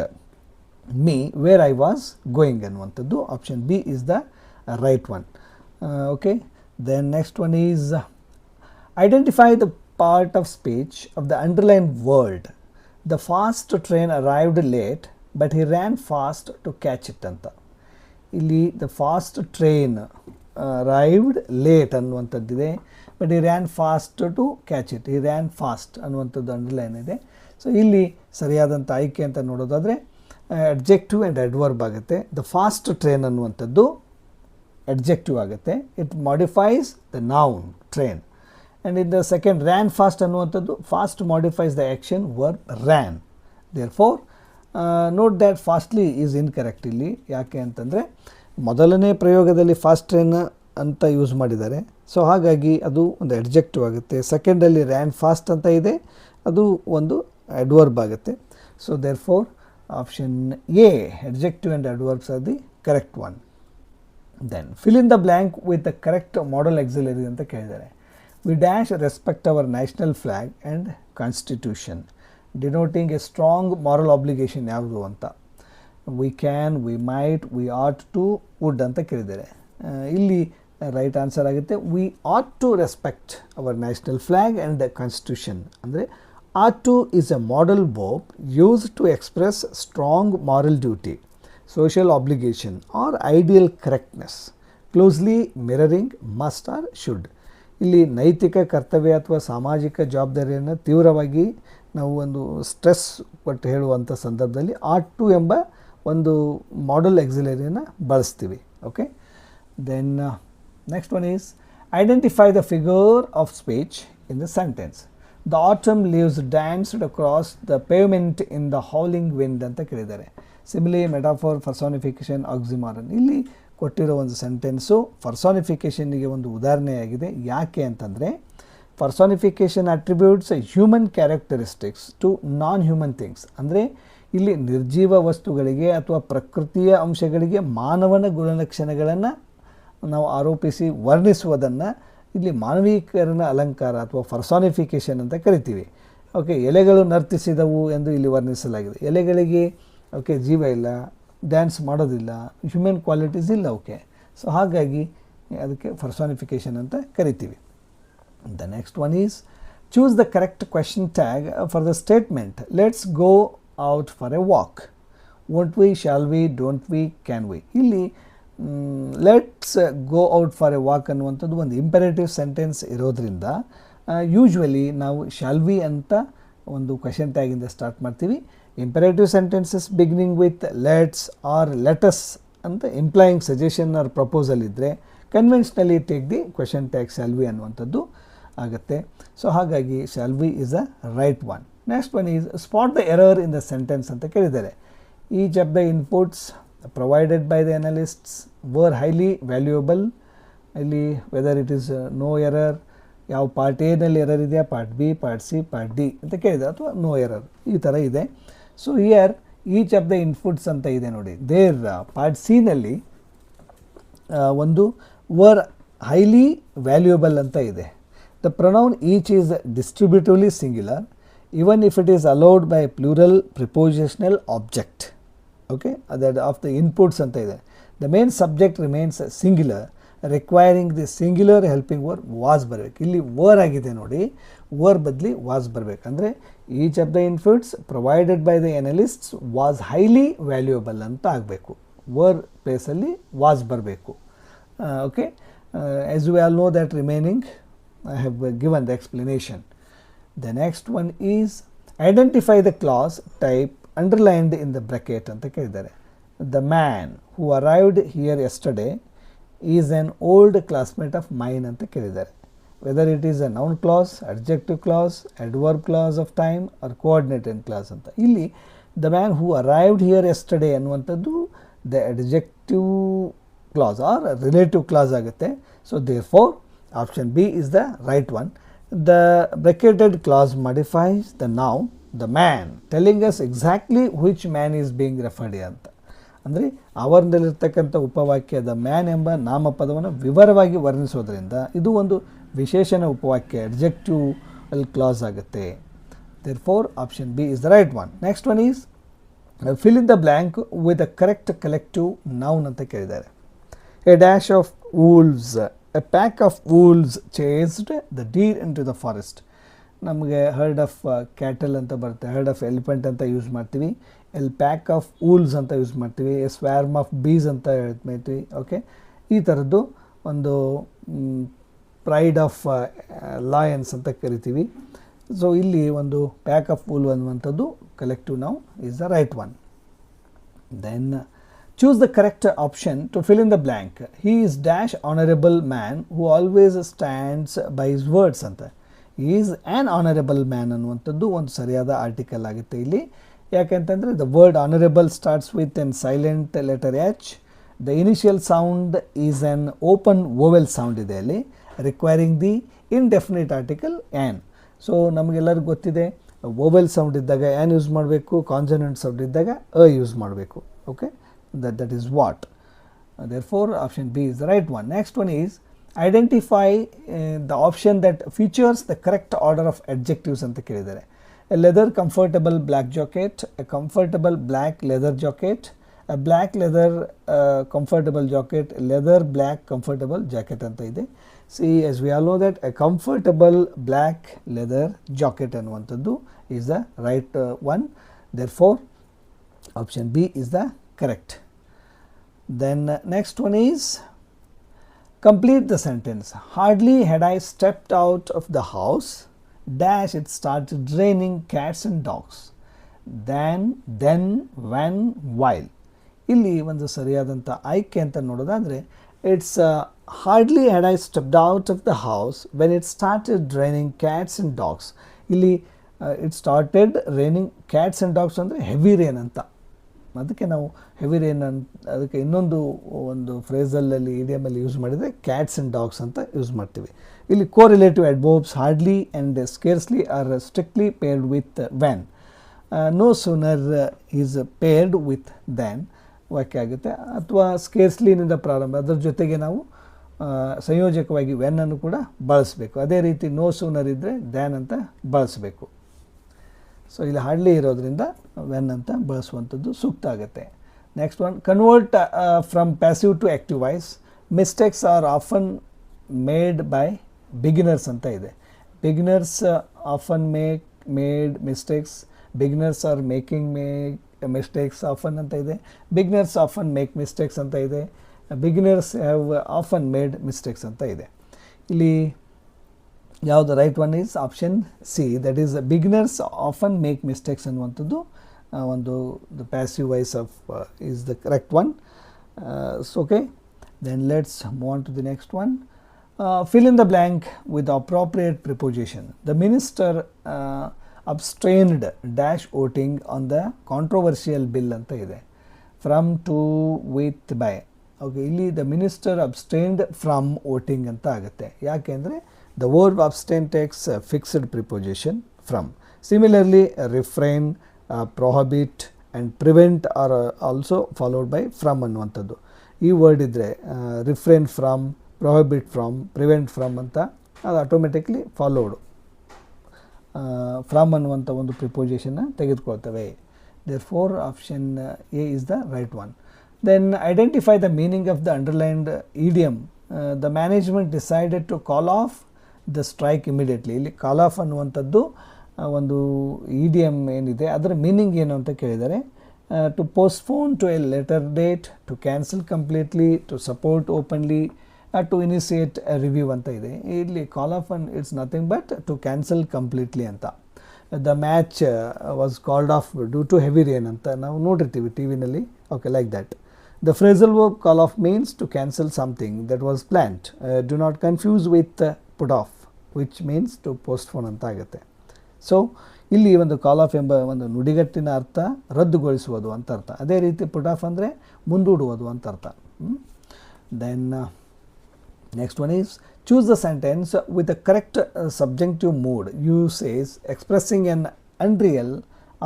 me where I was going ಅನ್ನುವಂಥದ್ದು. Option B is the right one. Okay, then next one is identify the part of speech of the underlined word. The fast train arrived late but he ran fast to catch it ಅಂತ. ಇಲ್ಲಿ the fast train arrived late ಅನ್ನುವಂಥದ್ದಿದೆ, but he ran fast to catch it. He ran fast ಅನ್ನುವಂಥದ್ದು ಅಂಡರ್ಲೈನ್ ಇದೆ. ಸೊ ಇಲ್ಲಿ ಸರಿಯಾದಂಥ ಆಯ್ಕೆ ಅಂತ ನೋಡೋದಾದರೆ ಅಡ್ಜೆಕ್ಟಿವ್ ಆ್ಯಂಡ್ ಅಡ್ವರ್ಬ್ ಆಗುತ್ತೆ. ದ ಫಾಸ್ಟ್ ಟ್ರೈನ್ ಅನ್ನುವಂಥದ್ದು ಅಡ್ಜೆಕ್ಟಿವ್ ಆಗುತ್ತೆ. It modifies the noun train. And in the second, ran fast ಅನ್ನುವಂಥದ್ದು fast modifies the action verb ran. Therefore, note that fastly is incorrect ಇಲ್ಲಿ. ಯಾಕೆ ಅಂತಂದರೆ ಮೊದಲನೇ ಪ್ರಯೋಗದಲ್ಲಿ ಫಾಸ್ಟ್ ಟ್ರೈನ್ ಅಂತ ಯೂಸ್ ಮಾಡಿದ್ದಾರೆ. ಸೊ ಹಾಗಾಗಿ ಅದು ಒಂದು ಅಡ್ಜೆಕ್ಟಿವ್ ಆಗುತ್ತೆ. ಸೆಕೆಂಡಲ್ಲಿ ರ್ಯಾನ್ ಫಾಸ್ಟ್ ಅಂತ ಇದೆ, ಅದು ಒಂದು ಅಡ್ವರ್ಬ್ ಆಗುತ್ತೆ. So therefore, option A adjective and adverbs are the correct one. Then fill in the blank with the correct model auxiliary ಅಂತ ಕೇಳಿದ್ದಾರೆ. We dash respect our national flag and constitution, denoting a strong moral obligation ಯಾವುದು ಅಂತ. We can, we might, we ought to, would ಅಂತ ಕೇಳಿದ್ದಾರೆ. ಇಲ್ಲಿ ರೈಟ್ ಆನ್ಸರ್ ಆಗುತ್ತೆ we ought to respect our national flag and the constitution. ಅಂದರೆ ought to is a modal verb used to express strong moral duty, social obligation or ideal correctness, closely mirroring must or should. ಇಲ್ಲಿ ನೈತಿಕ ಕರ್ತವ್ಯ ಅಥವಾ ಸಾಮಾಜಿಕ ಜವಾಬ್ದಾರಿಯನ್ನು ತೀವ್ರವಾಗಿ ನಾವು ಒಂದು ಸ್ಟ್ರೆಸ್ ಕೊಟ್ಟು ಹೇಳುವಂಥ ಸಂದರ್ಭದಲ್ಲಿ ಆಟ್ ಟು ಎಂಬ ಒಂದು ಮಾಡೆಲ್ ಆಕ್ಸಿಲರಿಯನ್ನು ಬಳಸ್ತೀವಿ. Okay, then next one is identify the figure of speech in the sentence. The autumn leaves danced across the pavement in the howling wind ಅಂತ ಕೇಳಿದ್ದಾರೆ. Simile, metaphor, personification, oxymoron. ಇಲ್ಲಿ ಕೊಟ್ಟಿರೋ ಒಂದು ಸೆಂಟೆನ್ಸು ಪರ್ಸಾನಿಫಿಕೇಷನ್ನಿಗೆ ಒಂದು ಉದಾಹರಣೆಯಾಗಿದೆ. ಯಾಕೆ ಅಂತಂದರೆ personification attributes human characteristics to non human things. ಅಂದರೆ ಇಲ್ಲಿ ನಿರ್ಜೀವ ವಸ್ತುಗಳಿಗೆ ಅಥವಾ ಪ್ರಕೃತಿಯ ಅಂಶಗಳಿಗೆ ಮಾನವನ ಗುಣಲಕ್ಷಣಗಳನ್ನು ನಾವು ಆರೋಪಿಸಿ ವರ್ಣಿಸುವುದನ್ನು ಇಲ್ಲಿ ಮಾನವೀಕರಣ ಅಲಂಕಾರ ಅಥವಾ ಪರ್ಸಾನಿಫಿಕೇಷನ್ ಅಂತ ಕರಿತೀವಿ. ಓಕೆ, ಎಲೆಗಳು ನರ್ತಿಸಿದವು ಎಂದು ಇಲ್ಲಿ ವರ್ಣಿಸಲಾಗಿದೆ. ಎಲೆಗಳಿಗೆ ಓಕೆ ಜೀವ ಇಲ್ಲ, ಡ್ಯಾನ್ಸ್ ಮಾಡೋದಿಲ್ಲ, ಹ್ಯೂಮನ್ ಕ್ವಾಲಿಟೀಸ್ ಇಲ್ಲ. ಓಕೆ, ಸೊ ಹಾಗಾಗಿ ಅದಕ್ಕೆ ಪರ್ಸಾನಿಫಿಕೇಷನ್ ಅಂತ ಕರಿತೀವಿ. The next one is choose the correct question tag for the statement let's go out for a walk. Won't we, shall we, don't we, can we. ಇಲ್ಲಿ let's go out for a walk ಅನ್ನುವಂಥದ್ದು ಒಂದು ಇಂಪರೇಟಿವ್ ಸೆಂಟೆನ್ಸ್ ಇರೋದ್ರಿಂದ ಯೂಶ್ವಲಿ ನಾವು ಶಾಲ್ ವಿ ಅಂತ ಒಂದು ಕ್ವೆಶನ್ ಟ್ಯಾಗಿಂದ ಸ್ಟಾರ್ಟ್ ಮಾಡ್ತೀವಿ. Imperative sentences beginning with let's or let ಅಂತ ಇಂಪ್ಲಾಯಿಂಗ್ ಸಜೆಷನ್ ಆರ್ ಪ್ರಪೋಸಲ್ ಇದ್ದರೆ conventionally take the question tag shall we ಅನ್ನುವಂಥದ್ದು ಆಗುತ್ತೆ. ಸೊ ಹಾಗಾಗಿ shall we is a right one. Next one is spot the error in the sentence ಅಂತ ಕೇಳಿದ್ದಾರೆ. Each of the inputs provided by the analysts were highly valuable. ಇಲ್ಲಿ whether it is no error, ಯಾವ ಪಾರ್ಟ್ ಎನಲ್ಲಿ ಎರರ್ ಇದೆಯಾ, part B, part C, part D ಅಂತ ಕೇಳಿದೆ, ಅಥವಾ ನೋ ಎರರ್ ಈ ಥರ ಇದೆ. So here each of the inputs ಅಂತ ಇದೆ ನೋಡಿ. ದೇರ್ ಪಾರ್ಟ್ ಸಿನಲ್ಲಿ ಒಂದು ವರ್ ಹೈಲಿ ವ್ಯಾಲ್ಯೂಯಬಲ್ ಅಂತ ಇದೆ. The pronoun each is distributively singular even if it is allowed by plural prepositional object. Okay, that of the inputs anta ide. The main subject remains singular requiring the singular helping verb was ಬರಬೇಕು. ಇಲ್ಲಿ ವರ್ ಆಗಿದೆ ನೋಡಿ, ವರ್ ಬದಲಿ ವಾಸ್ ಬರಬೇಕು. ಅಂದರೆ each of the inputs provided by the analysts was highly valuable ಅಂತ ಆಗಬೇಕು. ವರ್ ಪ್ಲೇಸಲ್ಲಿ ವಾಸ್ ಬರಬೇಕು. Okay, as we all know that remaining I have given the explanation. The next one is identify the clause type underlined in the bracket ಅಂತ ಕೇಳಿದ್ದಾರೆ. The man who arrived here yesterday is an old classmate of mine ಅಂತ ಕೇಳಿದ್ದಾರೆ. Whether it is a noun clause, adjective clause, adverb clause of time or coordinating clause ಅಂತ. ಇಲ್ಲಿ the man who arrived here yesterday ಅನ್ನುವಂಥದ್ದು the adjective clause or relative clause ಆಗುತ್ತೆ. So therefore option B is the right one. The bracketed clause modifies the noun the man, telling us exactly which man is being referred ಅಂತ. ಅಂದರೆ ಅವರದಲ್ಲಿರ್ತಕ್ಕಂಥ ಉಪವಾಕ್ಯ ದ ಮ್ಯಾನ್ ಎಂಬ ನಾಮಪದವನ್ನು ವಿವರವಾಗಿ ವರ್ಣಿಸೋದ್ರಿಂದ ಇದು ಒಂದು ವಿಶೇಷಣ ಉಪವಾಕ್ಯ ಅಡ್ಜೆಕ್ಟಿವ್ ಕ್ಲಾಸ್ ಆಗುತ್ತೆ. Therefore option B is the right one. Next one is fill in the blank with the correct collective noun ಅಂತ ಕೇಳಿದ್ದಾರೆ. A dash of wolves, a pack of wolves chased the deer into the forest. ನಮಗೆ ಹರ್ಡ್ ಆಫ್ ಕ್ಯಾಟಲ್ ಅಂತ ಬರುತ್ತೆ, ಹರ್ಡ್ ಆಫ್ ಎಲಿಫೆಂಟ್ ಅಂತ ಯೂಸ್ ಮಾಡ್ತೀವಿ, ಪ್ಯಾಕ್ ಆಫ್ ವೂಲ್ಸ್ ಅಂತ ಯೂಸ್ ಮಾಡ್ತೀವಿ, ಸ್ವ್ಯಾರ್ಮ್ ಆಫ್ ಬೀಸ್ ಅಂತ ಹೇಳ್ತೀವಿ. ಓಕೆ, ಈ ಥರದ್ದು ಒಂದು ಪ್ರೈಡ್ ಆಫ್ ಲಯನ್ಸ್ ಅಂತ ಕರಿತೀವಿ. ಸೊ ಇಲ್ಲಿ ಒಂದು ಪ್ಯಾಕ್ ಆಫ್ ವೂಲ್ ಅನ್ನುವಂಥದ್ದು collective noun is the right one. Then choose the correct option to fill in the blank. He is dash honorable man who always stands by his words ಅಂತ. He is an honorable man ಅನ್ನುವಂಥದ್ದು ಒಂದು ಸರಿಯಾದ ಆರ್ಟಿಕಲ್ ಆಗುತ್ತೆ ಇಲ್ಲಿ. ಯಾಕೆಂತಂದರೆ the word honorable starts with an silent letter H. The initial sound is an open vowel sound ಇದೆ ಅಲ್ಲಿ, requiring the indefinite article an. So ನಮಗೆಲ್ಲರಿಗೂ ಗೊತ್ತಿದೆ ವೋವೆಲ್ ಸೌಂಡ್ ಇದ್ದಾಗ ಆ್ಯನ್ ಯೂಸ್ ಮಾಡಬೇಕು, ಕಾನ್ಸನೆಂಟ್ ಸೌಂಡ್ ಇದ್ದಾಗ ಯೂಸ್ ಮಾಡಬೇಕು. Okay, that is what. Therefore option B is the right one. Next one is identify the option that features the correct order of adjectives anta kelidare. A leather comfortable black jacket, a comfortable black leather jacket, a black leather comfortable jacket, leather black comfortable jacket anta ide. See, as we all know that a comfortable black leather jacket ಅನ್ನುವಂಥದ್ದು is the right one. Therefore option B is the correct. Then next one is complete the sentence. Hardly had I stepped out of the house dash it started raining cats and dogs. Then when while. ಇಲ್ಲಿ ಒಂದು ಸರಿಯಾದಂಥ ಆಯ್ಕೆ ಅಂತ ನೋಡೋದಾದರೆ it's hardly had I stepped out of the house when it started raining cats and dogs. ಇಲ್ಲಿ it started raining cats and dogs ಅಂದರೆ ಹೆವಿ ರೇನ್ ಅಂತ. ಅದಕ್ಕೆ ನಾವು ಹೆವಿ ರೇನ್ ಅದಕ್ಕೆ ಇನ್ನೊಂದು ಒಂದು ಫ್ರೇಸಲ್ಲಿ ಇಡಿಯಮಲ್ಲಿ ಯೂಸ್ ಮಾಡಿದರೆ ಕ್ಯಾಟ್ಸ್ ಆ್ಯಂಡ್ ಡಾಗ್ಸ್ ಅಂತ ಯೂಸ್ ಮಾಡ್ತೀವಿ. ಇಲ್ಲಿ correlative adverbs hardly and scarcely are strictly paired with when. No sooner is paired with than ವಾಕ್ಯ ಆಗುತ್ತೆ. ಅಥವಾ ಸ್ಕೇರ್ಸ್ಲಿನಿಂದ ಪ್ರಾರಂಭ, ಅದರ ಜೊತೆಗೆ ನಾವು ಸಂಯೋಜಕವಾಗಿ ವೆನ್ ಅನ್ನು ಕೂಡ ಬಳಸಬೇಕು. ಅದೇ ರೀತಿ ನೋ ಸೂನರ್ ಇದ್ದರೆ ದ್ಯಾನ್ ಅಂತ ಬಳಸಬೇಕು. ಸೊ ಇಲ್ಲಿ ಹಾರ್ಡ್ಲಿ ಇರೋದ್ರಿಂದ ವೆನ್ ಅಂತ ಬಳಸುವಂಥದ್ದು ಸೂಕ್ತ ಆಗುತ್ತೆ. Next one convert from passive to active voice. Mistakes are often made by beginners ಅಂತ ಇದೆ. Beginners often made mistakes, beginners are making mistakes often ಅಂತ ಇದೆ, ಬಿಗಿನರ್ಸ್ ಆಫನ್ ಮೇಕ್ ಮಿಸ್ಟೇಕ್ಸ್ ಅಂತ ಇದೆ, beginners have often made mistakes ಅಂತ ಇದೆ. ಇಲ್ಲಿ ಯಾವುದು right one is option C, that is beginners often make mistakes ಅನ್ನುವಂಥದ್ದು ಒಂದು the passive voice of is the correct one. Okay, then let's move on to the next one. Fill in the blank with the appropriate preposition. The minister abstained dash voting on the controversial bill ಅಂತ ಇದೆ. From, to, with, by. Okay, ಇಲ್ಲಿ the minister abstained from voting ಅಂತ ಆಗುತ್ತೆ. ಯಾಕೆಂದರೆ the verb abstain takes fixed preposition from. Similarly refrain, prohibit and prevent are also followed by from ಅನ್ನುವಂಥದ್ದು. ಈ ವರ್ಡ್ ಇದ್ದರೆ refrain from, prohibit from, prevent from ಅಂತ ಅದು ಆಟೋಮೆಟಿಕ್ಲಿ ಫಾಲೋಡು ಫ್ರಮ್ ಅನ್ನುವಂಥ ಒಂದು ಪ್ರಿಪೋಸಿಷನ್ನ ತೆಗೆದುಕೊಳ್ತವೆ. Therefore option A is the right one. Then identify the meaning of the underlined idiom. The management decided to call off the strike immediately. ಇಲ್ಲಿ ಕಾಲ್ ಆಫ್ ಅನ್ನುವಂಥದ್ದು ಒಂದು ಇಡಿಯಮ್ ಏನಿದೆ ಅದರ ಮೀನಿಂಗ್ ಏನು ಅಂತ ಕೇಳಿದ್ದಾರೆ. To postpone to a later date, to cancel completely, to support openly, to initiate review ಅಂತ ಇದೆ. ಇಲ್ಲಿ call off and it's nothing but to cancel completely ಅಂತ. The match was called off due to heavy rain ಅಂತ ನಾವು ನೋಡಿರ್ತೀವಿ ಟಿ ವಿನಲ್ಲಿ. Okay, like that. The phrasal verb call off means to cancel something that was planned. Do not confuse with put off, which means to postpone ಅಂತ ಆಗುತ್ತೆ. ಸೊ ಇಲ್ಲಿ ಒಂದು ಕಾಲ್ ಆಫ್ ಎಂಬ ಒಂದು ನುಡಿಗಟ್ಟಿನ ಅರ್ಥ ರದ್ದುಗೊಳಿಸುವುದು ಅಂತ ಅರ್ಥ. ಅದೇ ರೀತಿ ಪುಟ್ ಆಫ್ ಅಂದರೆ ಮುಂದೂಡುವುದು ಅಂತ ಅರ್ಥ. Then next one is choose the sentence with a correct subjective mood. Uses expressing an unreal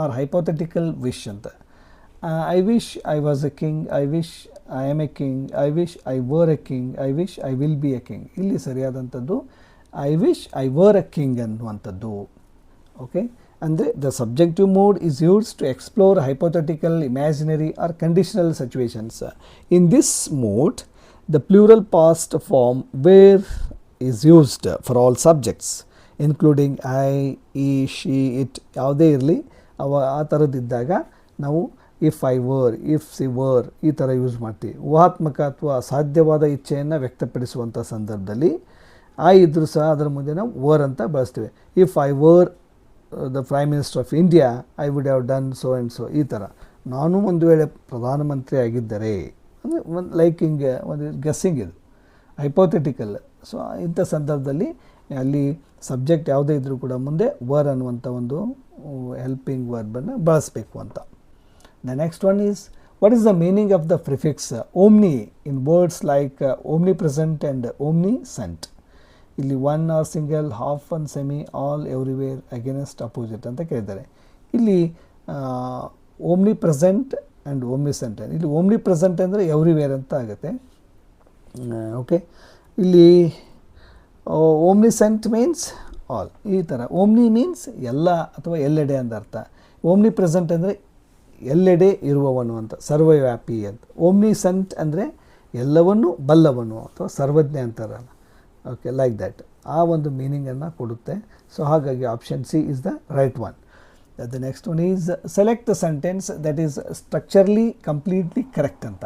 or hypothetical wish ಅಂತ. I wish I was a king, I wish I am a king, I wish I were a king, I wish I will be a king. ಇಲ್ಲಿ ಸರಿಯಾದಂಥದ್ದು I wish I were a king ಅನ್ನುವಂಥದ್ದು. ಓಕೆ, ಅಂದರೆ the subjective mode is used to explore hypothetical, imaginary or conditional situations. In this mode, the plural past form where is used for all subjects including I, he, she, it ಯಾವುದೇ ಇರಲಿ ಆ ಥರದ್ದಿದ್ದಾಗ ನಾವು if I var, if C var ಈ ಥರ ಯೂಸ್ ಮಾಡ್ತೀವಿ. ಊಹಾತ್ಮಕ ಅಥವಾ ಅಸಾಧ್ಯವಾದ ಇಚ್ಛೆಯನ್ನು ವ್ಯಕ್ತಪಡಿಸುವಂಥ ಸಂದರ್ಭದಲ್ಲಿ ಐ ಇದ್ದರೂ ಸಹ ಅದರ ಮುಂದೆ ನಾವು ವರ್ ಅಂತ ಬಳಸ್ತೀವಿ. If I were the prime minister of India I would have done so and so. ಈ ಥರ ನಾನು ಒಂದು ವೇಳೆ ಪ್ರಧಾನಮಂತ್ರಿ ಆಗಿದ್ದರೆ ಅಂದರೆ ಒಂದು ಲೈಕಿಂಗ್ ಒಂದು ಗೆಸ್ಸಿಂಗ್ ಇದು ಹೈಪೋಥೆಟಿಕಲ್. ಸೊ ಇಂಥ ಸಂದರ್ಭದಲ್ಲಿ ಅಲ್ಲಿ ಸಬ್ಜೆಕ್ಟ್ ಯಾವುದೇ ಇದ್ದರೂ ಕೂಡ ಮುಂದೆ ವರ್ ಅನ್ನುವಂಥ ಒಂದು ಹೆಲ್ಪಿಂಗ್ ವರ್ಬನ್ನು ಬಳಸಬೇಕು ಅಂತ. The next one is, what is the meaning of the prefix omni in words like omnipresent and omniscient? ಇಲ್ಲಿ one or single, half one, semi, all, everywhere, against, opposite ಅಂತ ಕೇಳಿದ್ದಾರೆ. ಇಲ್ಲಿ ಓಮ್ನಿ ಪ್ರೆಸೆಂಟ್ ಆ್ಯಂಡ್ ಓಮ್ನಿಸೆಂಟ್. ಇಲ್ಲಿ ಓಮ್ನಿ ಪ್ರೆಸೆಂಟ್ ಅಂದರೆ ಎವ್ರಿವೇರ್ ಅಂತ ಆಗುತ್ತೆ. ಓಕೆ, ಇಲ್ಲಿ ಓಮ್ನಿಸೆಂಟ್ ಮೀನ್ಸ್ ಆಲ್. ಈ ಥರ ಓಮ್ನಿ ಮೀನ್ಸ್ ಎಲ್ಲ ಅಥವಾ ಎಲ್ಲೆಡೆ ಅಂತ ಅರ್ಥ. ಓಮ್ನಿ ಪ್ರೆಸೆಂಟ್ ಅಂದರೆ ಎಲ್ಲೆಡೆ ಇರುವವನು ಅಂತ, ಸರ್ವವ್ಯಾಪಿ ಅಂತ. ಓಮ್ನಿಸೆಂಟ್ ಅಂದರೆ ಎಲ್ಲವನ್ನು ಬಲ್ಲವನು ಅಥವಾ ಸರ್ವಜ್ಞ ಅಂತಾರಲ್ಲ. ಓಕೆ, ಲೈಕ್ ದ್ಯಾಟ್ ಆ ಒಂದು ಮೀನಿಂಗನ್ನು ಕೊಡುತ್ತೆ. ಸೊ ಹಾಗಾಗಿ option C is the right one. The next one is select the sentence that is structurally completely correct ಅಂತ.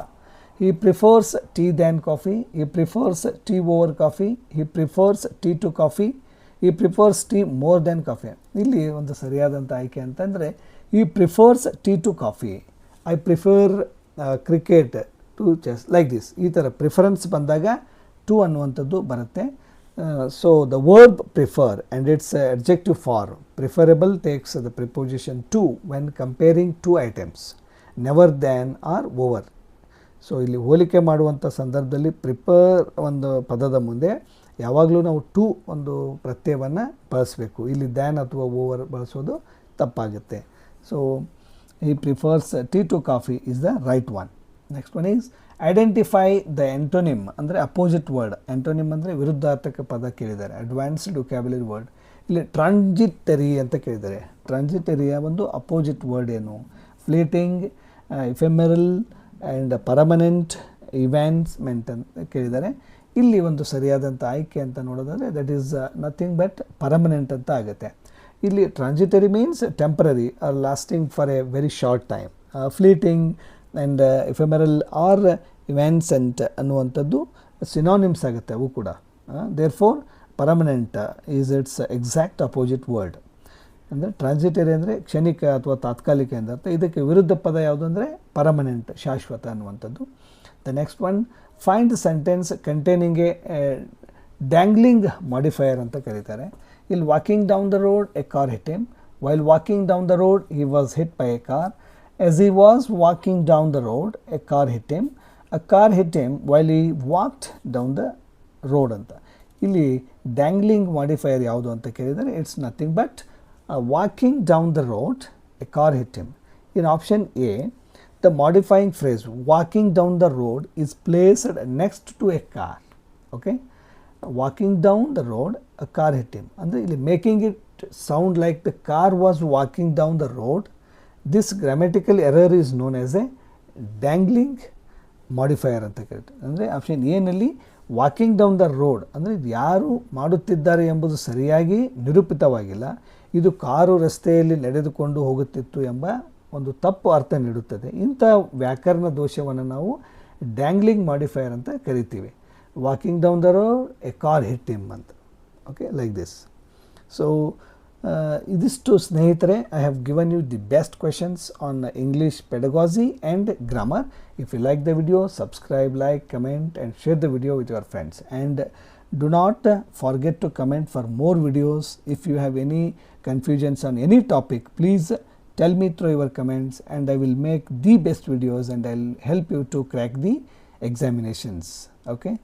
He prefers tea than coffee, he prefers tea over coffee, he prefers tea to coffee, he prefers tea more than coffee. ಇಲ್ಲಿ ಒಂದು ಸರಿಯಾದಂಥ ಆಯ್ಕೆ ಅಂತಂದರೆ he prefers tea to coffee, I prefer cricket to chess, like this. ಈ ಥರ ಪ್ರಿಫರೆನ್ಸ್ ಬಂದಾಗ ಟು ಅನ್ನುವಂಥದ್ದು ಬರುತ್ತೆ. So the verb prefer and it's adjective form preferable takes the preposition to when comparing two items, never than or over. So ಇಲ್ಲಿ ಹೋಲಿಕೆ ಮಾಡುವಂಥ ಸಂದರ್ಭದಲ್ಲಿ ಪ್ರಿಫರ್ ಒಂದು ಪದದ ಮುಂದೆ ಯಾವಾಗಲೂ ನಾವು ಟು ಒಂದು ಪ್ರತ್ಯಯವನ್ನು ಬಳಸಬೇಕು. ಇಲ್ಲಿ ದ್ಯಾನ್ ಅಥವಾ ಓವರ್ ಬಳಸೋದು ತಪ್ಪಾಗುತ್ತೆ. So he prefers tea to coffee is the right one. Next one is identify the antonym ಅಂದರೆ ಅಪೋಸಿಟ್ ವರ್ಡ್. ಎಂಟೋನಿಮ್ ಅಂದರೆ ವಿರುದ್ಧಾರ್ಥಕ ಪದ ಕೇಳಿದ್ದಾರೆ. Advanced vocabulary word. ಇಲ್ಲಿ ಟ್ರಾನ್ಸಿಟರಿ ಅಂತ ಕೇಳಿದ್ದಾರೆ. ಟ್ರಾನ್ಸಿಟರಿಯ ಒಂದು ಅಪೋಸಿಟ್ ವರ್ಡ್ ಏನು? Fleeting, ephemeral and permanent, evanescent ಅಂತ ಕೇಳಿದ್ದಾರೆ. ಇಲ್ಲಿ ಒಂದು ಸರಿಯಾದಂಥ ಆಯ್ಕೆ ಅಂತ ನೋಡೋದಾದರೆ that is nothing but permanent ಅಂತ ಆಗುತ್ತೆ. ಇಲ್ಲಿ transitory means temporary or lasting for a very short time. Fleeting and ephemeral or evanescent ಅನ್ನುವಂಥದ್ದು ಸಿನಾನಿಮ್ಸ್ ಆಗುತ್ತೆ ಅವು ಕೂಡ. Therefore permanent is its exact opposite word. ಅಂದರೆ ಟ್ರಾನ್ಸಿಟರಿ ಅಂದರೆ ಕ್ಷಣಿಕ ಅಥವಾ ತಾತ್ಕಾಲಿಕ ಎಂದರ್ಥ. ಇದಕ್ಕೆ ವಿರುದ್ಧ ಪದ ಯಾವುದು ಅಂದರೆ ಪರ್ಮನೆಂಟ್, ಶಾಶ್ವತ ಅನ್ನುವಂಥದ್ದು. The next one, find the sentence containing a dangling modifier ಅಂತ ಕರೀತಾರೆ. ಇಲ್ಲಿ walking down the road a car hit him, while walking down the road he was hit by a car, as he was walking down the road a car hit him, a car hit him while he walked down the road ಅಂತ. ಇಲ್ಲಿ ಡ್ಯಾಂಗ್ಲಿಂಗ್ ಮಾಡಿಫೈಯರ್ ಯಾವುದು ಅಂತ ಕೇಳಿದರೆ it's nothing but walking down the road a car hit him. In option A, the modifying phrase walking down the road is placed next to a car. Okay, walking down the road a car hit him, and making it sound like the car was walking down the road. This grammatical error is known as a dangling modifier ಅಂತ ಕರೀತಾರೆ. ಅಂದರೆ ಆಪ್ಷನ್ ಎ ನಲ್ಲಿ ವಾಕಿಂಗ್ ಡೌನ್ ದ ರೋಡ್ ಅಂದರೆ ಇದು ಯಾರು ಮಾಡುತ್ತಿದ್ದಾರೆ ಎಂಬುದು ಸರಿಯಾಗಿ ನಿರೂಪಿತವಾಗಿಲ್ಲ. ಇದು ಕಾರು ರಸ್ತೆಯಲ್ಲಿ ನಡೆದುಕೊಂಡು ಹೋಗುತ್ತಿತ್ತು ಎಂಬ ಒಂದು ತಪ್ಪು ಅರ್ಥ ನೀಡುತ್ತದೆ. ಇಂಥ ವ್ಯಾಕರಣ ದೋಷವನ್ನು ನಾವು ಡ್ಯಾಂಗ್ಲಿಂಗ್ ಮಾಡಿಫೈಯರ್ ಅಂತ ಕರಿತೀವಿ. Walking down the road a car hit him ಅಂತ. Okay, like this. ಸೊ ಇದಿಷ್ಟು ಸ್ನೇಹಿತರೆ, I have given you the best questions on English pedagogy and grammar. If you like the video, subscribe, like, comment and share the video with your friends. And do not forget to comment for more videos. If you have any confusions on any topic, please tell me through your comments and I will make the best videos and I will help you to crack the examinations. Okay.